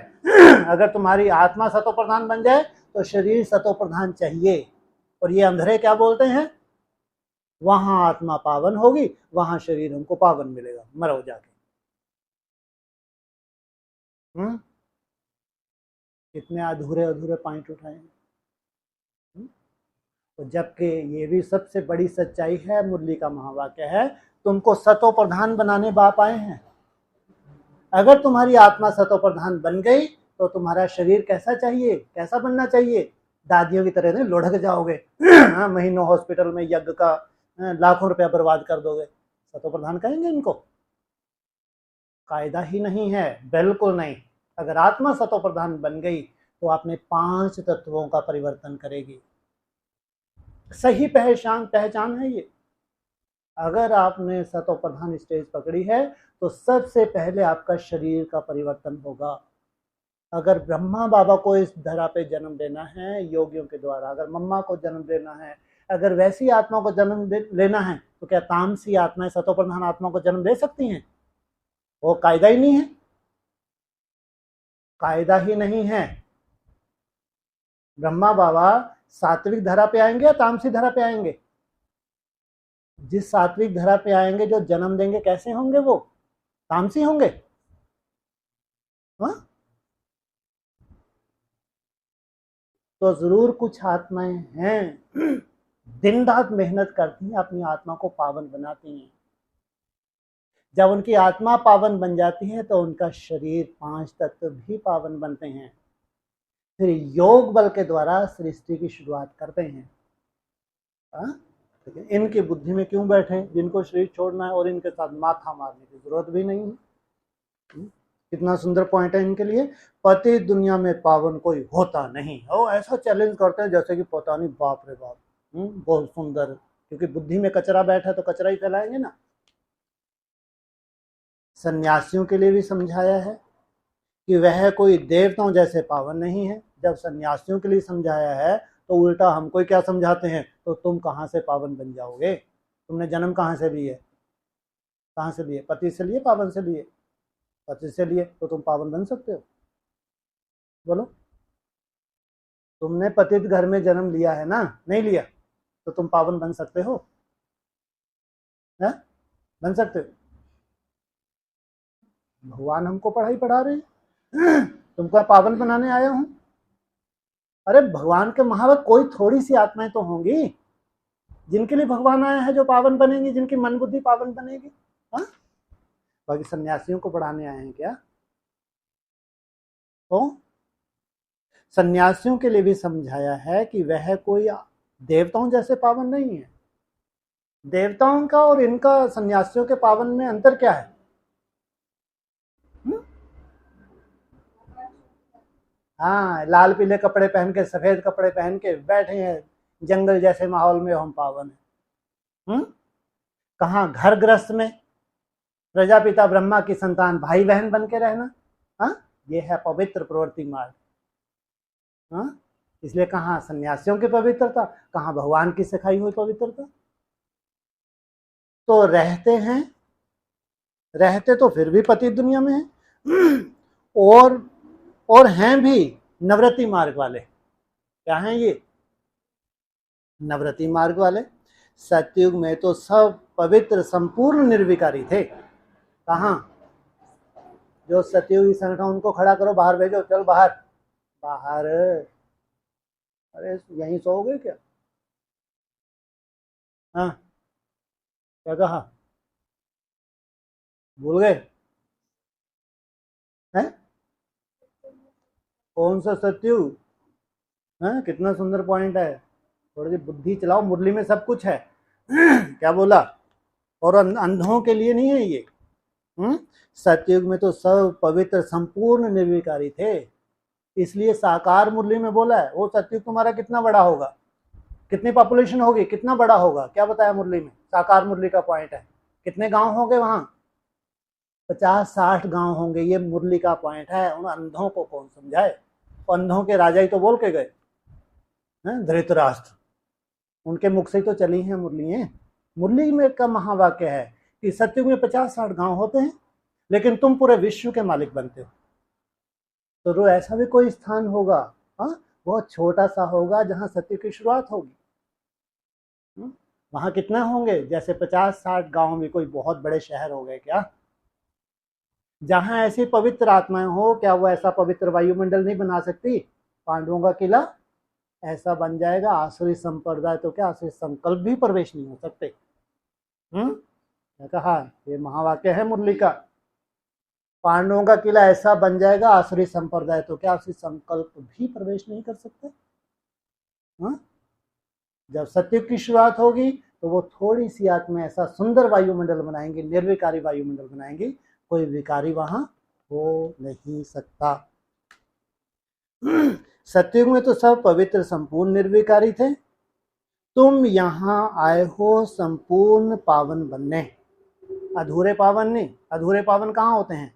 अगर तुम्हारी आत्मा सतोप्रधान बन जाए तो शरीर सतोप्रधान चाहिए। और ये अंधरे क्या बोलते हैं, वहां आत्मा पावन होगी, वहां शरीर हमको पावन मिलेगा, मरो जाके। कितने अधूरे अधूरे पॉइंट उठाए। तो जबकि ये भी सबसे बड़ी सच्चाई है, मुरली का महावाक्य है, तुमको सतोप्रधान बनाने बाप आए हैं। अगर तुम्हारी आत्मा सतोप्रधान बन गई तो तुम्हारा शरीर कैसा चाहिए, कैसा बनना चाहिए? दादियों की तरह नहीं लुढ़क जाओगे, महीनों हॉस्पिटल में यज्ञ का लाखों रुपया बर्बाद कर दोगे। सतोप्रधान कहेंगे इनको? कायदा ही नहीं है, बिल्कुल नहीं। अगर आत्मा सतोप्रधान बन गई तो अपने 5 तत्वों का परिवर्तन करेगी। सही पहचान है ये। अगर आपने सतोप्रधान स्टेज पकड़ी है तो सबसे पहले आपका शरीर का परिवर्तन होगा। अगर ब्रह्मा बाबा को इस धरा पे जन्म देना है योगियों के द्वारा, अगर मम्मा को जन्म देना है, अगर वैसी आत्मा को जन्म लेना है, तो क्या तामसी आत्माएं सतोप्रधान आत्मा को जन्म दे सकती हैं? वो कायदा ही नहीं है, कायदा ही नहीं है। ब्रह्मा बाबा सात्विक धरा पे आएंगे या तामसी धरा पे आएंगे? जिस सात्विक धरा पे आएंगे, जो जन्म देंगे, कैसे होंगे? वो तामसी होंगे। हाँ? तो जरूर कुछ आत्माएं हैं दिन रात मेहनत करती हैं, अपनी आत्मा को पावन बनाती हैं। जब उनकी आत्मा पावन बन जाती है तो उनका शरीर 5 तत्व भी पावन बनते हैं। फिर योग बल के द्वारा सृष्टि की शुरुआत करते हैं। ठीक है, इनकी बुद्धि में क्यों बैठे जिनको शरीर छोड़ना है और इनके साथ माथा मारने की जरूरत भी नहीं है। कितना सुंदर पॉइंट है इनके लिए, पति दुनिया में पावन कोई होता नहीं। और ऐसा चैलेंज करते हैं जैसे कि पता नहीं, बाप रे बाप। बहुत सुंदर, क्योंकि बुद्धि में कचरा बैठा तो कचरा ही फैलाएंगे ना। सन्यासियों के लिए भी समझाया है कि वह कोई देवताओं जैसे पावन नहीं है। जब सन्यासियों के लिए समझाया है तो उल्टा हमको क्या समझाते हैं, तो तुम कहाँ से पावन बन जाओगे, तुमने जन्म कहाँ से लिए, कहाँ से लिए, पति से लिए, पावन से लिए, पति से लिए तो तुम पावन बन सकते हो, बोलो। तुमने पतित घर में जन्म लिया है ना, नहीं लिया, तो तुम पावन बन सकते हो, है? बन सकते हो। भगवान हमको पढ़ाई पढ़ा रहे हैं, तुमको पावन बनाने आया हूं। अरे भगवान के महावत कोई थोड़ी सी आत्माएं तो होंगी जिनके लिए भगवान आया है, जो पावन बनेंगी, जिनकी मन बुद्धि पावन बनेगी। हाँ, बाकी सन्यासियों को पढ़ाने आए हैं क्या? तो सन्यासियों के लिए भी समझाया है कि वह कोई देवताओं जैसे पावन नहीं है। देवताओं का और इनका सन्यासियों के पावन में अंतर क्या है? हाँ, लाल पीले कपड़े पहन के, सफेद कपड़े पहन के बैठे हैं जंगल जैसे माहौल में, हम पावन है। कहाँ? घर गृहस्थ में प्रजापिता ब्रह्मा की संतान भाई बहन बन के रहना। हाँ, ये है पवित्र प्रवृत्ति मार्ग। हाँ, इसलिए कहाँ सन्यासियों की पवित्रता, कहाँ भगवान की सिखाई हुई पवित्रता। तो रहते तो फिर भी पति दुनिया में है, और हैं भी नवरति मार्ग वाले। क्या हैं ये? नवरति मार्ग वाले। सतयुग में तो सब पवित्र संपूर्ण निर्विकारी थे। कहाँ? जो सतयुगी संगठन, उनको खड़ा करो, बाहर भेजो, चल बाहर, बाहर। अरे यहीं सोओगे क्या? हाँ, क्या कहा? भूल गए हैं? कौन सा सतयुग? हाँ, कितना सुंदर पॉइंट है। थोड़ी सी बुद्धि चलाओ, मुरली में सब कुछ है। क्या बोला? और अंधों के लिए नहीं है ये। सतयुग में तो सब पवित्र संपूर्ण निर्विकारी थे, इसलिए साकार मुरली में बोला है। वो सतयुग तुम्हारा कितना बड़ा होगा, कितनी पॉपुलेशन होगी, कितना बड़ा होगा, क्या बताया मुरली में? साकार मुरली का पॉइंट है। कितने गांव होंगे वहां? 50-60 गांव होंगे। ये मुरली का पॉइंट है। उन अंधों को कौन समझाए? अंधों के राजा ही तो बोल के गए, धृतराष्ट्र, उनके मुख से तो चली हैं मुरली। मुरली में का महावाक्य है कि सतयुग में 50-60 गांव होते हैं, लेकिन तुम पूरे विश्व के मालिक बनते हो। तो ऐसा भी कोई स्थान होगा, बहुत छोटा सा होगा, जहां सतयुग की शुरुआत होगी। वहां कितना होंगे? जैसे 50-60 गांव में कोई बहुत बड़े शहर हो गए क्या? जहां ऐसी पवित्र आत्माएं हो, क्या वो ऐसा पवित्र वायुमंडल नहीं बना सकती? पांडवों का किला ऐसा बन जाएगा। आसुरी संप्रदाय तो क्या, आसुरी संकल्प भी प्रवेश नहीं हो सकते। क्या कहा? ये महावाक्य है मुरली का। पांडवों का किला ऐसा बन जाएगा, आसुरी संप्रदाय तो क्या, आसुरी संकल्प भी प्रवेश नहीं कर सकते। जब सतयुग की शुरुआत होगी तो वो थोड़ी सी आत्मा ऐसा सुंदर वायुमंडल बनाएंगे, निर्विकारी वायुमंडल बनाएंगे, कोई विकारी वहां हो नहीं सकता। सतयुग में तो सब पवित्र संपूर्ण निर्विकारी थे। तुम यहां आए हो संपूर्ण पावन बनने, अधूरे पावन नहीं। अधूरे पावन कहाँ होते हैं?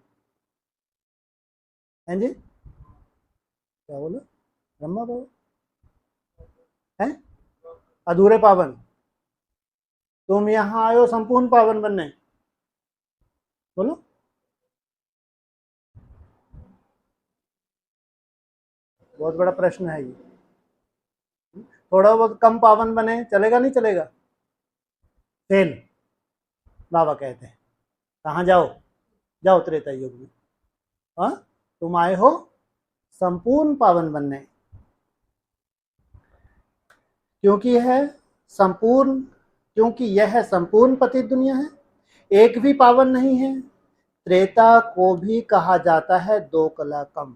हैं जी? क्या बोलो? ब्रह्मा बाबा है अधूरे पावन। तुम यहां आए हो संपूर्ण पावन बनने, बोलो। बहुत बड़ा प्रश्न है ये। थोड़ा बहुत कम पावन बने चलेगा, नहीं चलेगा? फेल, बाबा कहते हैं। कहाँ जाओ? जाओ त्रेता युग में। तुम आए हो संपूर्ण पावन बनने, क्योंकि यह संपूर्ण पतित दुनिया है, एक भी पावन नहीं है। त्रेता को भी कहा जाता है 2 कला कम।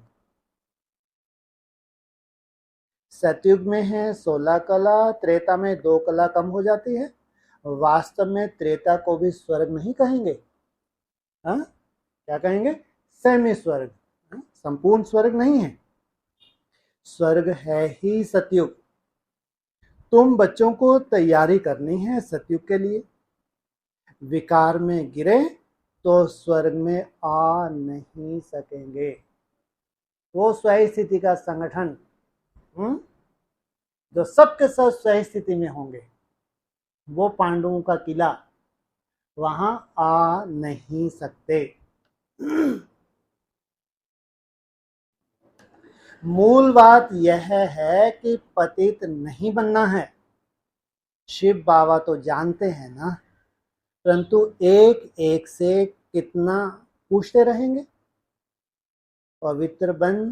सतयुग में है 16 कला, त्रेता में 2 कला कम हो जाती है। वास्तव में त्रेता को भी स्वर्ग नहीं कहेंगे, हाँ क्या कहेंगे? सेमी स्वर्ग, संपूर्ण स्वर्ग नहीं है, स्वर्ग है ही सतयुग। तुम बच्चों को तैयारी करनी है सतयुग के लिए। विकार में गिरे तो स्वर्ग में आ नहीं सकेंगे। वो स्वयं स्थिति का संगठन जो सबके सब स्वयं स्थिति में होंगे, वो पांडवों का किला, वहां आ नहीं सकते। मूल बात यह है कि पतित नहीं बनना है। शिव बाबा तो जानते हैं ना, परंतु एक एक से कितना पूछते रहेंगे। पवित्र बन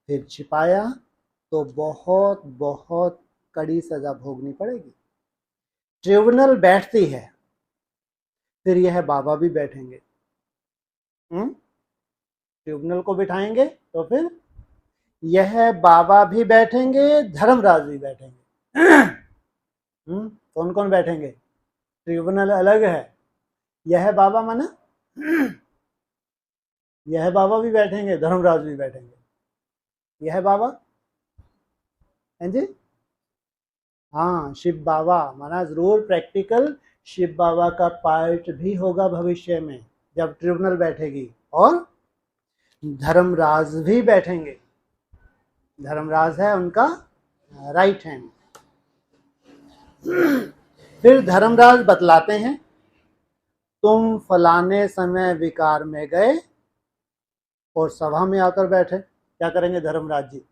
फिर छिपाया तो बहुत बहुत कड़ी सजा भोगनी पड़ेगी। ट्रिब्यूनल बैठती है, फिर यह बाबा भी बैठेंगे। ट्रिब्यूनल को बिठाएंगे तो फिर यह बाबा भी बैठेंगे, धर्मराज भी बैठेंगे। कौन कौन बैठेंगे? ट्रिब्यूनल अलग है, यह बाबा माना यह बाबा भी बैठेंगे, धर्मराज भी बैठेंगे। यह बाबा हैं जी, हाँ शिव बाबा माना जरूर प्रैक्टिकल शिव बाबा का पार्ट भी होगा भविष्य में जब ट्रिब्यूनल बैठेगी, और धर्मराज भी बैठेंगे। धर्मराज है उनका राइट हैंड। फिर धर्मराज बतलाते हैं, तुम फलाने समय विकार में गए और सभा में आकर बैठे। क्या करेंगे धर्मराज जी?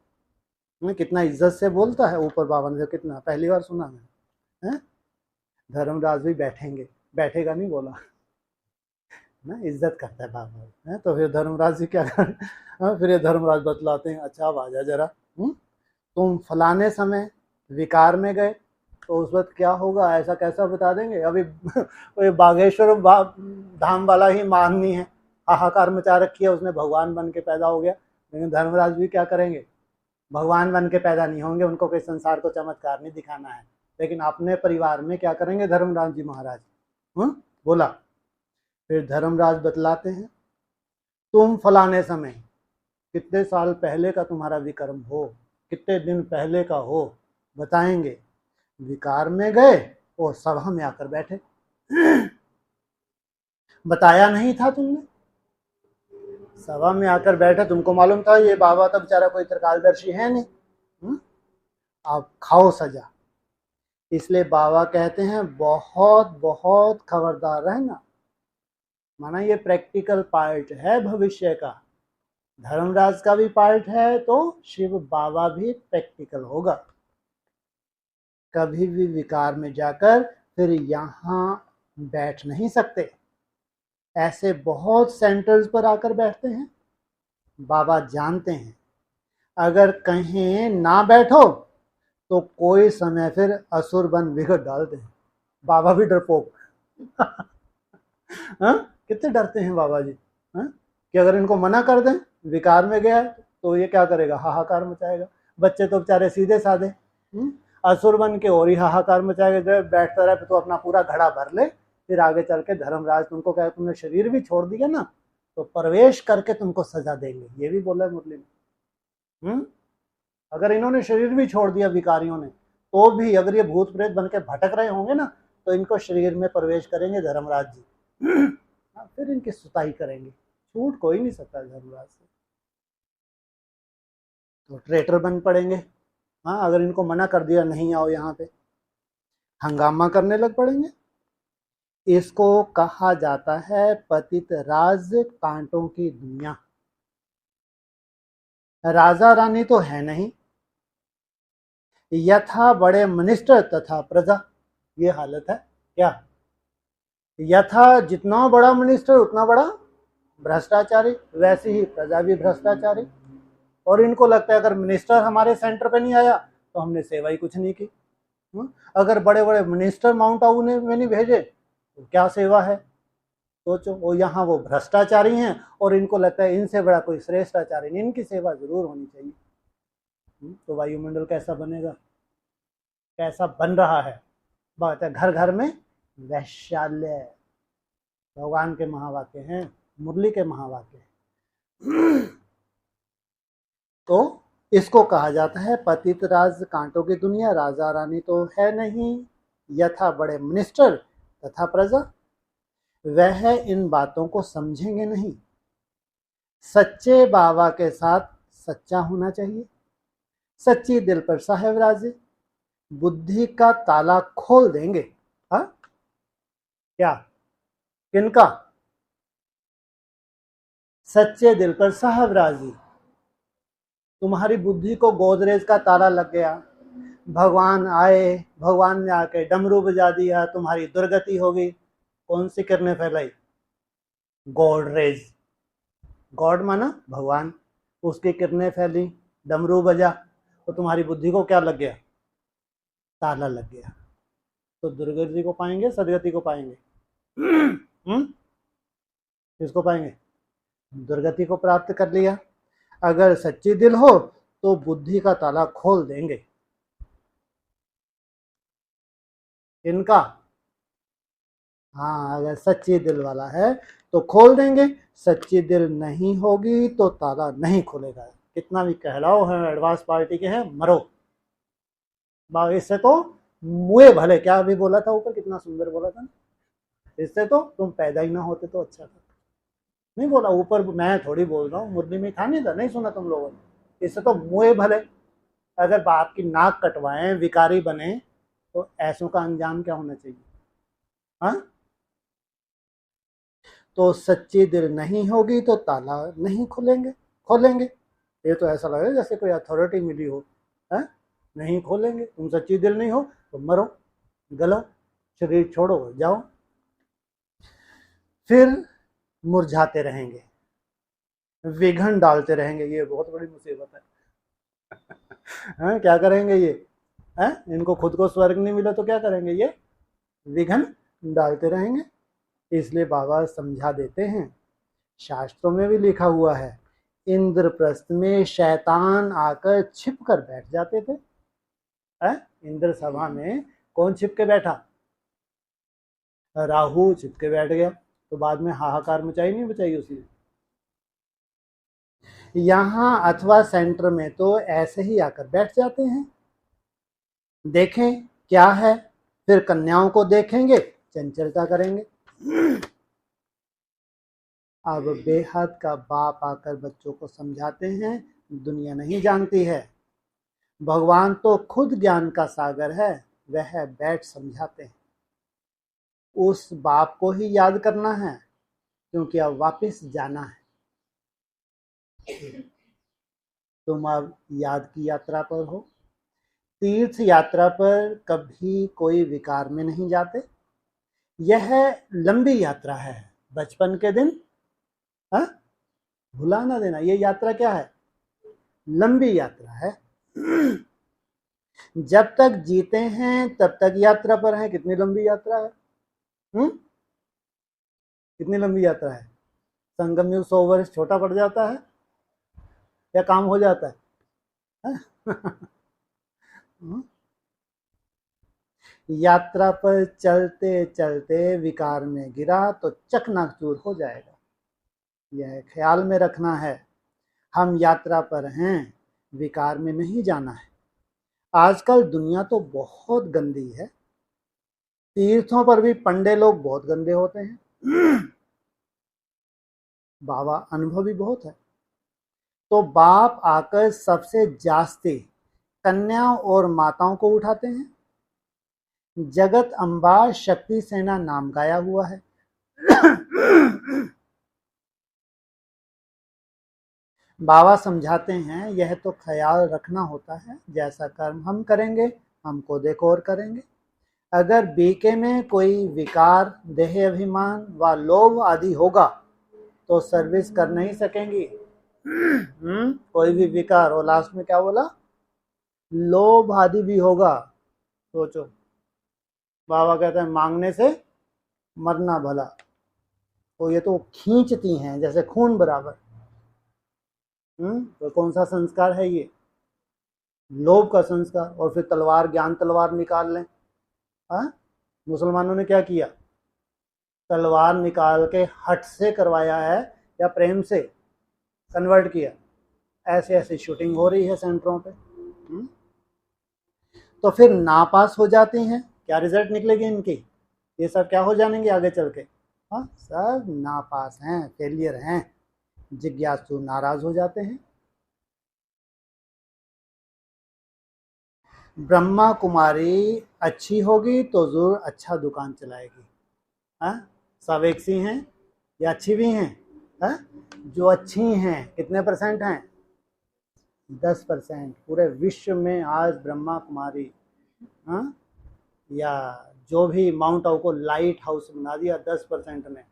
कितना इज्जत से बोलता है ऊपर बाबा ने, कितना पहली बार सुना मैंने। धर्मराज भी बैठेंगे, बैठेगा नहीं बोला ना, इज्जत करता है बाबा। तो फिर धर्मराज जी क्या कर फिर ये धर्मराज बतलाते हैं, अच्छा अब आ जा जरा, तुम फलाने समय विकार में गए तो उस वक्त क्या होगा, ऐसा कैसा बता देंगे। अभी कोई बागेश्वर धाम वाला ही माननी है, हाहाकार मचा रखी है, उसने भगवान बन के पैदा हो गया। लेकिन धर्मराज भी क्या करेंगे, भगवान बन के पैदा नहीं होंगे, उनको कोई संसार को चमत्कार नहीं दिखाना है, लेकिन अपने परिवार में क्या करेंगे धर्मराज जी महाराज। बोला। फिर धर्मराज बतलाते हैं, तुम फलाने समय कितने साल पहले का तुम्हारा विक्रम हो, कितने दिन पहले का हो, बताएंगे। विकार में गए और सभा में आकर बैठे। बताया नहीं था तुमने, सभा में आकर बैठे, तुमको मालूम था ये बाबा तो बेचारा कोई त्रिकालदर्शी है नहीं, आप खाओ सजा। इसलिए बाबा कहते हैं बहुत बहुत खबरदार रहना। माना ये प्रैक्टिकल पार्ट है भविष्य का, धर्मराज का भी पार्ट है, तो शिव बाबा भी प्रैक्टिकल होगा। कभी भी विकार में जाकर फिर यहाँ बैठ नहीं सकते। ऐसे बहुत सेंटर्स पर आकर बैठते हैं, बाबा जानते हैं अगर कहीं ना बैठो तो कोई समय फिर असुर बन विघट डालते हैं। बाबा भी डरपोक कितने डरते हैं बाबा जी, कि अगर इनको मना कर दें विकार में गया तो ये क्या करेगा, हाहाकार मचाएगा। बच्चे तो बेचारे सीधे साधे, असुर बन के और ही हाहाकार मचाएगा। जब बैठता रहे तो अपना पूरा घड़ा भर ले, फिर आगे चल के धर्मराज तुमको क्या, तुमने शरीर भी छोड़ दिया ना तो प्रवेश करके तुमको सजा देंगे, ये भी बोला है मुरली में। अगर इन्होंने शरीर भी छोड़ दिया विकारियों ने, तो भी अगर ये भूत प्रेत बन के भटक रहे होंगे ना तो इनको शरीर में प्रवेश करेंगे धर्मराज जी। फिर इनकी सुताई करेंगे, छूट कोई नहीं सकता धर्मराज से, तो ट्रेटर बन पड़ेंगे। हाँ अगर इनको मना कर दिया नहीं आओ यहाँ पे, हंगामा करने लग पड़ेंगे। इसको कहा जाता है पतित राज कांटों की दुनिया। राजा रानी तो है नहीं, यथा बड़े मिनिस्टर तथा प्रजा, ये हालत है क्या। यथा जितना बड़ा मिनिस्टर उतना बड़ा भ्रष्टाचारी, वैसे ही प्रजा भी भ्रष्टाचारी। और इनको लगता है अगर मिनिस्टर हमारे सेंटर पे नहीं आया तो हमने सेवा ही कुछ नहीं की। अगर बड़े बड़े मिनिस्टर माउंट आबू में नहीं भेजे तो क्या सेवा है। सोचो, वो यहाँ वो भ्रष्टाचारी हैं और इनको लगता है इनसे बड़ा कोई श्रेष्ठाचारी नहीं, इनकी सेवा जरूर होनी चाहिए। तो वायुमंडल कैसा बनेगा, कैसा बन रहा है। बात है घर घर में वैशाल्य, भगवान के महावाक्य हैं, मुरली के महावाक्य हैं। तो इसको कहा जाता है पतित राज कांटों की दुनिया, राजा रानी तो है नहीं, यथा बड़े मिनिस्टर तथा प्रजा। वह इन बातों को समझेंगे नहीं। सच्चे बाबा के साथ सच्चा होना चाहिए। सच्ची दिल पर साहेब राजे, बुद्धि का ताला खोल देंगे। हाँ, क्या, किनका? सच्चे दिल पर साहब राजी। तुम्हारी बुद्धि को गोदरेज का ताला लग गया, भगवान आए, भगवान ने आके डमरू बजा दिया, तुम्हारी दुर्गति होगी। कौन सी किरणें फैलाई? गोदरेज, गॉड माना भगवान, उसकी किरणें फैली, डमरू बजा, तो तुम्हारी बुद्धि को क्या लग गया? ताला लग गया। तो दुर्गति को पाएंगे, सदगति को पाएंगे? किसको पाएंगे? दुर्गति को प्राप्त कर लिया। अगर सच्ची दिल हो तो बुद्धि का ताला खोल देंगे। इनका, हाँ, अगर सच्ची दिल वाला है तो खोल देंगे, सच्ची दिल नहीं होगी तो ताला नहीं खुलेगा। कितना भी कहलाओ है एडवांस पार्टी के हैं, मरो। इससे तो मुए भले, क्या अभी बोला था ऊपर, कितना सुंदर बोला था, इससे तो तुम पैदा ही ना होते तो अच्छा था। नहीं बोला ऊपर, मैं थोड़ी बोल रहा हूँ, मुरली में था, नहीं था, नहीं सुना तुम लोगों ने। इससे तो मुए भले, अगर बाप की नाक कटवाएं, विकारी बने, तो ऐसों का अंजाम क्या होना चाहिए? हाँ, तो सच्ची दिल नहीं होगी तो ताला नहीं खोलेंगे। ये तो ऐसा लगे जैसे कोई अथॉरिटी मिली हो। है, नहीं खोलेंगे। तुम सच्ची दिल नहीं हो तो मरो, गलो, शरीर छोड़ो, जाओ। फिर मुरझाते रहेंगे, विघन डालते रहेंगे। ये बहुत बड़ी मुसीबत है। क्या करेंगे ये? है, इनको खुद को स्वर्ग नहीं मिला तो क्या करेंगे? ये विघन डालते रहेंगे। इसलिए बाबा समझा देते हैं, शास्त्रों में भी लिखा हुआ है, इंद्रप्रस्थ में शैतान आकर छिप कर बैठ जाते थे। इंद्र सभा में कौन छिप के बैठा? राहु छिप के बैठ गया, तो बाद में हाहाकार मचाई नहीं मचाई उसने? यहां अथवा सेंटर में तो ऐसे ही आकर बैठ जाते हैं। देखें क्या है, फिर कन्याओं को देखेंगे, चंचलता करेंगे। अब बेहद का बाप आकर बच्चों को समझाते हैं, दुनिया नहीं जानती है, भगवान तो खुद ज्ञान का सागर है, वह बैठ समझाते हैं। उस बाप को ही याद करना है, क्योंकि अब वापस जाना है। तुम अब याद की यात्रा पर हो। तीर्थ यात्रा पर कभी कोई विकार में नहीं जाते। यह लंबी यात्रा है, बचपन के दिन भुला ना देना। ये यात्रा क्या है? लंबी यात्रा है। जब तक जीते हैं तब तक यात्रा पर है। कितनी लंबी यात्रा है? कितनी लंबी यात्रा है? संगम युग 100 वर्ष छोटा पड़ जाता है या काम हो जाता है? यात्रा पर चलते चलते विकार में गिरा तो चकनाचूर हो जाएगा। यह ख्याल में रखना है, हम यात्रा पर हैं, विकार में नहीं जाना है। आजकल दुनिया तो बहुत गंदी है, तीर्थों पर भी पंडे लोग बहुत गंदे होते हैं। बाबा अनुभवी बहुत है। तो बाप आकर सबसे जास्ती कन्याओं और माताओं को उठाते हैं। जगत अम्बा शक्ति सेना नाम गाया हुआ है। बाबा समझाते हैं, यह तो ख्याल रखना होता है, जैसा कर्म हम करेंगे हमको देखो और करेंगे। अगर बीके में कोई विकार, देह अभिमान व लोभ आदि होगा तो सर्विस कर नहीं सकेंगी। कोई भी विकार, और लास्ट में क्या बोला? लोभ आदि भी होगा। सोचो, बाबा कहते हैं मांगने से मरना भला। तो ये तो खींचती हैं जैसे खून बराबर। तो कौन सा संस्कार है ये? लोभ का संस्कार। और फिर तलवार, ज्ञान तलवार निकाल लें। मुसलमानों ने क्या किया, तलवार निकाल के हट से करवाया है या प्रेम से कन्वर्ट किया। ऐसे ऐसे शूटिंग हो रही है सेंटरों पे। तो फिर नापास हो जाती हैं, क्या रिजल्ट निकलेगी इनकी, ये सब क्या हो जाएंगे आगे चल के, हाँ सब नापास हैं, फेलियर हैं। जिज्ञासु नाराज हो जाते हैं। ब्रह्मा कुमारी अच्छी होगी तो जरूर अच्छा दुकान चलाएगी। हाँ, सब एक सी हैं या अच्छी भी हैं? हाँ, जो अच्छी हैं कितने परसेंट हैं? 10%। पूरे विश्व में आज ब्रह्मा कुमारी, हाँ, या जो भी माउंट आबू को लाइट हाउस बना दिया 10% ने।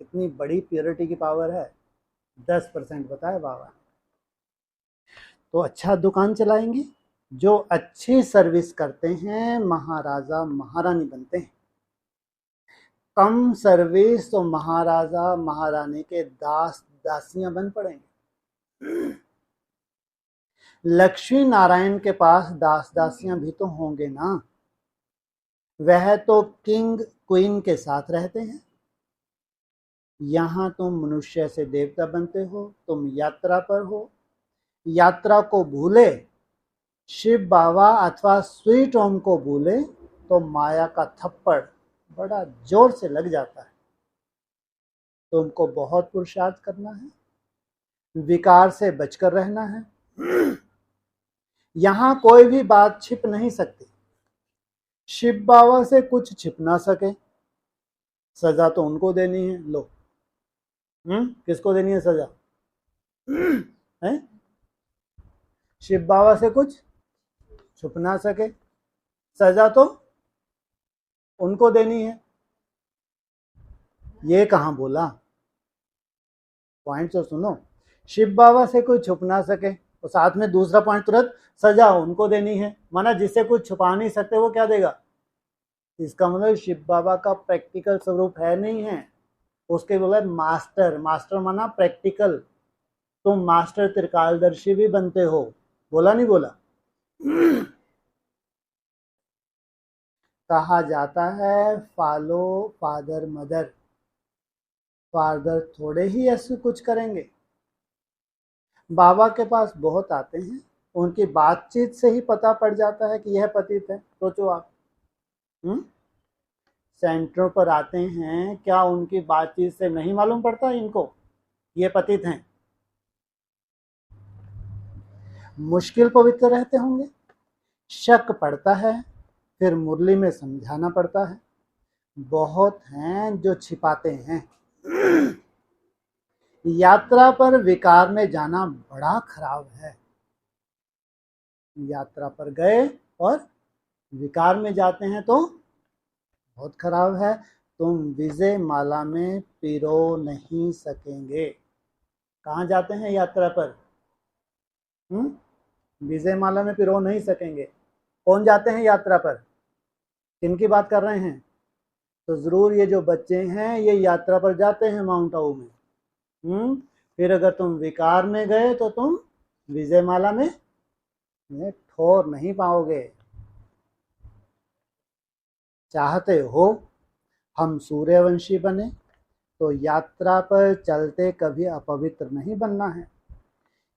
कितनी बड़ी प्योरिटी की पावर है, 10% बताया बाबा। तो अच्छा दुकान चलाएंगे, जो अच्छी सर्विस करते हैं महाराजा महारानी बनते हैं। कम सर्विस तो महाराजा महारानी के दास दासियां बन पड़ेंगे। लक्ष्मी नारायण के पास दास दासियां भी तो होंगे ना, वह तो किंग क्वीन के साथ रहते हैं। यहां तुम मनुष्य से देवता बनते हो, तुम यात्रा पर हो। यात्रा को भूले, शिव बाबा अथवा स्वीट होम को भूले तो माया का थप्पड़ बड़ा जोर से लग जाता है। तुमको बहुत पुरुषार्थ करना है, विकार से बचकर रहना है। यहां कोई भी बात छिप नहीं सकती। शिव बाबा से कुछ छिप ना सके, सजा तो उनको देनी है। लो, किसको देनी है सजा? है? शिव बाबा से कुछ छुप ना सके, सजा तो उनको देनी है। ये कहां बोला? पॉइंट तो सुनो। शिव बाबा से कोई छुप ना सके, और साथ में दूसरा पॉइंट तुरंत, सजा उनको देनी है। माना जिसे कुछ छुपा नहीं सकते वो क्या देगा? इसका मतलब शिव बाबा का प्रैक्टिकल स्वरूप है नहीं है। उसके बोला मास्टर, मास्टर माना प्रैक्टिकल। तुम मास्टर त्रिकालदर्शी भी बनते हो, बोला नहीं बोला? कहा जाता है फॉलो फादर मदर। फादर थोड़े ही ऐसे कुछ करेंगे। बाबा के पास बहुत आते हैं, उनकी बातचीत से ही पता पड़ जाता है कि यह पतित है। सोचो आप, सेंटरों पर आते हैं, क्या उनकी बातचीत से नहीं मालूम पड़ता इनको ये पतित हैं? मुश्किल पवित्र रहते होंगे, शक पड़ता है, फिर मुरली में समझाना पड़ता है। बहुत हैं जो छिपाते हैं। यात्रा पर विकार में जाना बड़ा खराब है। यात्रा पर गए और विकार में जाते हैं तो बहुत खराब है। तुम विजय माला में पिरो नहीं सकेंगे। कहाँ जाते हैं यात्रा पर? विजय माला में पिरो नहीं सकेंगे। कौन जाते हैं यात्रा पर? किनकी बात कर रहे हैं? तो जरूर ये जो बच्चे हैं ये यात्रा पर जाते हैं माउंट आबू में। फिर अगर तुम विकार में गए तो तुम विजय माला में ठोर नहीं पाओगे। चाहते हो हम सूर्यवंशी बने तो यात्रा पर चलते कभी अपवित्र नहीं बनना है।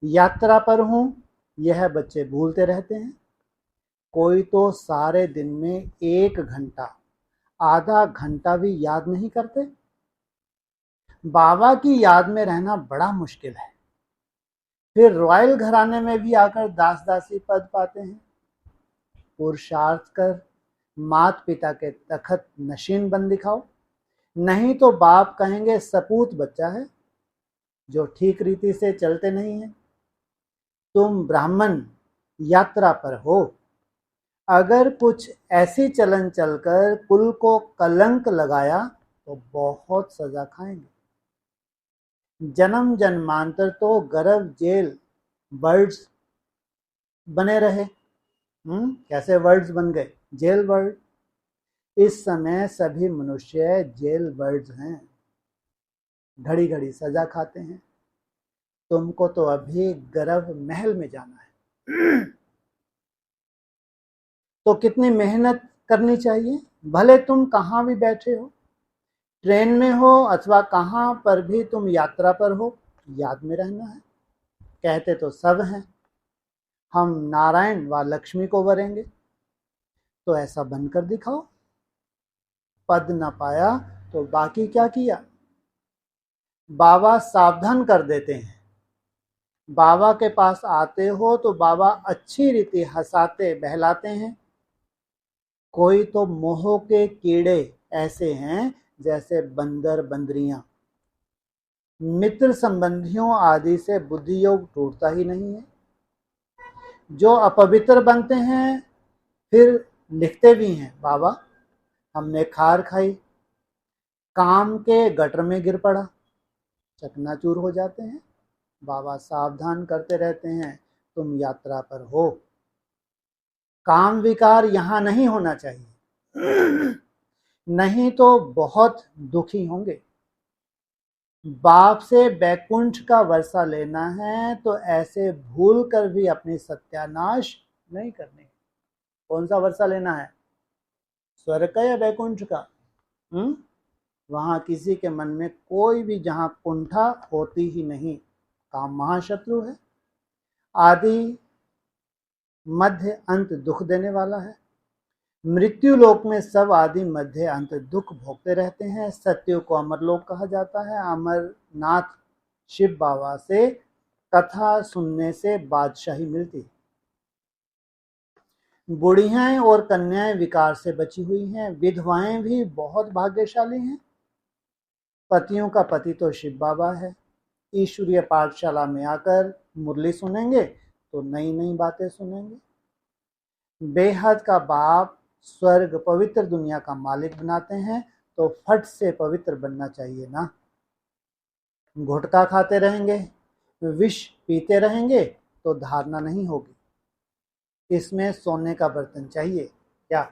यात्रा पर हूं यह बच्चे भूलते रहते हैं। कोई तो सारे दिन में 1 घंटा, आधा घंटा भी याद नहीं करते। बाबा की याद में रहना बड़ा मुश्किल है। फिर रॉयल घराने में भी आकर दास दासी पद पाते हैं। पुरुषार्थ कर मात पिता के तखत नशीन बन दिखाओ, नहीं तो बाप कहेंगे सपूत बच्चा है जो ठीक रीति से चलते नहीं है। तुम ब्राह्मण यात्रा पर हो, अगर कुछ ऐसी चलन चलकर कुल को कलंक लगाया तो बहुत सजा खाएंगे। जन्म जन्मांतर तो गर्भ जेल वर्ड्स बने रहे। कैसे वर्ड्स बन गए? Jail word. इस समय सभी मनुष्य जेल वर्ड्स हैं, घड़ी घड़ी सजा खाते हैं। तुमको तो अभी गर्भ महल में जाना है। तो कितनी मेहनत करनी चाहिए। भले तुम कहाँ भी बैठे हो, ट्रेन में हो अथवा कहाँ पर भी तुम यात्रा पर हो, याद में रहना है। कहते तो सब हैं, हम नारायण व लक्ष्मी को वरेंगे, तो ऐसा बनकर दिखाओ। पद न पाया तो बाकी क्या किया। बाबा सावधान कर देते हैं। बाबा के पास आते हो तो बाबा अच्छी रीति हंसाते बहलाते हैं। कोई तो मोह के कीड़े ऐसे हैं जैसे बंदर बंदरियां, मित्र संबंधियों आदि से बुद्धि योग टूटता ही नहीं है। जो अपवित्र बनते हैं फिर लिखते भी हैं, बाबा हमने खार खाई, काम के गटर में गिर पड़ा, चकनाचूर हो जाते हैं। बाबा सावधान करते रहते हैं, तुम यात्रा पर हो, काम विकार यहाँ नहीं होना चाहिए, नहीं तो बहुत दुखी होंगे। बाप से बैकुंठ का वर्षा लेना है तो ऐसे भूल कर भी अपनी सत्यानाश नहीं करनी। कौन सा वर्षा लेना है, स्वर्ग का या बैकुंठ का? वहां किसी के मन में कोई भी जहां कुंठा होती ही नहीं। काम महाशत्रु है, आदि मध्य अंत दुख देने वाला है। मृत्यु लोक में सब आदि मध्य अंत दुख भोगते रहते हैं। सत्य को अमर लोक कहा जाता है। अमरनाथ शिव बाबा से कथा सुनने से बादशाही मिलती। बुढ़ियाएं और कन्याएं विकार से बची हुई हैं। विधवाएं भी बहुत भाग्यशाली हैं। पतियों का पति तो शिव बाबा है। ईश्वरीय पाठशाला में आकर मुरली सुनेंगे तो नई नई बातें सुनेंगे। बेहद का बाप स्वर्ग पवित्र दुनिया का मालिक बनाते हैं तो फट से पवित्र बनना चाहिए ना। गुटखा खाते रहेंगे, विष पीते रहेंगे तो धारणा नहीं होगी। इसमें सोने का बर्तन चाहिए। क्या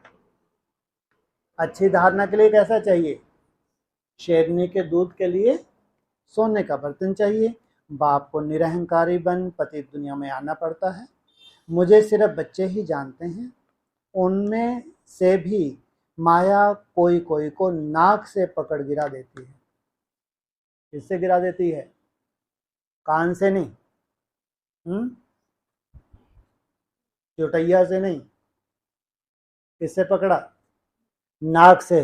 अच्छी धारणा के लिए कैसा चाहिए? शेरनी के दूध के लिए सोने का बर्तन चाहिए। बाप को निरहंकारी बन पतित दुनिया में आना पड़ता है। मुझे सिर्फ बच्चे ही जानते हैं, उनमें से भी माया कोई कोई को नाक से पकड़ गिरा देती है। किससे गिरा देती है? कान से नहीं, चुटैया से नहीं। किससे पकड़ा? नाक से।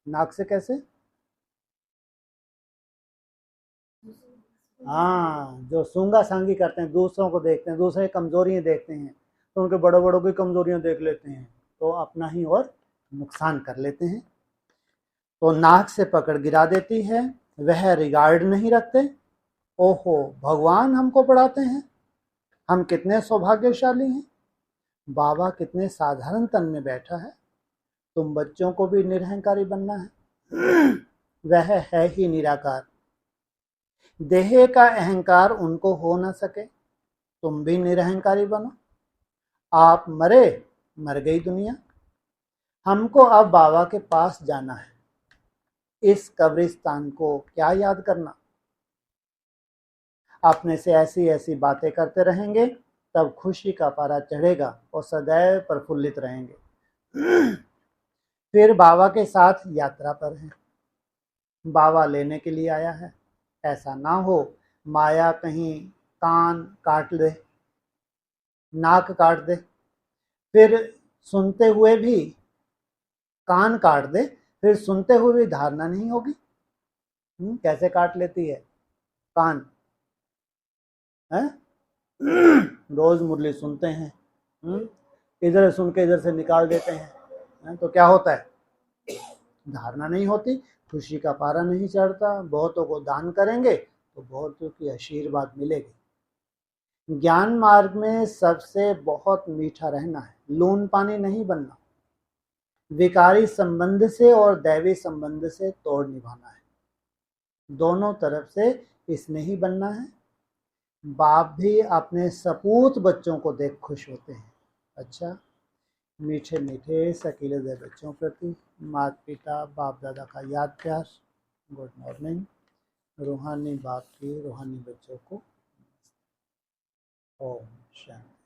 नाक से कैसे? हाँ, जो सूंगा सांगी करते हैं, दूसरों को देखते हैं, दूसरे कमजोरियां देखते हैं तो उनके बड़ों बड़ों की कमजोरियां देख लेते हैं तो अपना ही और नुकसान कर लेते हैं। तो नाक से पकड़ गिरा देती है। वह रिगार्ड नहीं रखते। ओहो, भगवान हमको पढ़ाते हैं, हम कितने सौभाग्यशाली हैं। बाबा कितने साधारण तन में बैठा है। तुम बच्चों को भी निरहंकारी बनना है। वह है ही निराकार। देह का अहंकार उनको हो न सके, तुम भी निरहंकारी बनो। आप मरे, मर गई दुनिया। हमको अब बाबा के पास जाना है। इस कब्रिस्तान को क्या याद करना। अपने से ऐसी ऐसी बातें करते रहेंगे तब खुशी का पारा चढ़ेगा और सदैव प्रफुल्लित रहेंगे। फिर बाबा के साथ यात्रा पर हैं। बाबा लेने के लिए आया है। ऐसा ना हो माया कहीं कान काट दे, नाक काट दे, फिर सुनते हुए भी कान काट दे, फिर सुनते हुए भी धारणा नहीं होगी। कैसे काट लेती है कान? है रोज मुरली सुनते हैं, इधर सुन के इधर से निकाल देते हैं, तो क्या होता है? धारणा नहीं होती, खुशी का पारा नहीं चढ़ता। बहुतों को दान करेंगे तो बहुतों की आशीर्वाद मिलेगी। ज्ञान मार्ग में सबसे बहुत मीठा रहना है, लून पानी नहीं बनना। विकारी संबंध से और दैवी संबंध से तोड़ निभाना है। दोनों तरफ से इसने ही बनना है। बाप भी अपने सपूत बच्चों को देख खुश होते हैं। अच्छा, मीठे मीठे सकीले दे बच्चों प्रति माता पिता बाप दादा का याद प्यार। Good morning. रूहानी बाप की रूहानी बच्चों को ओम शांति।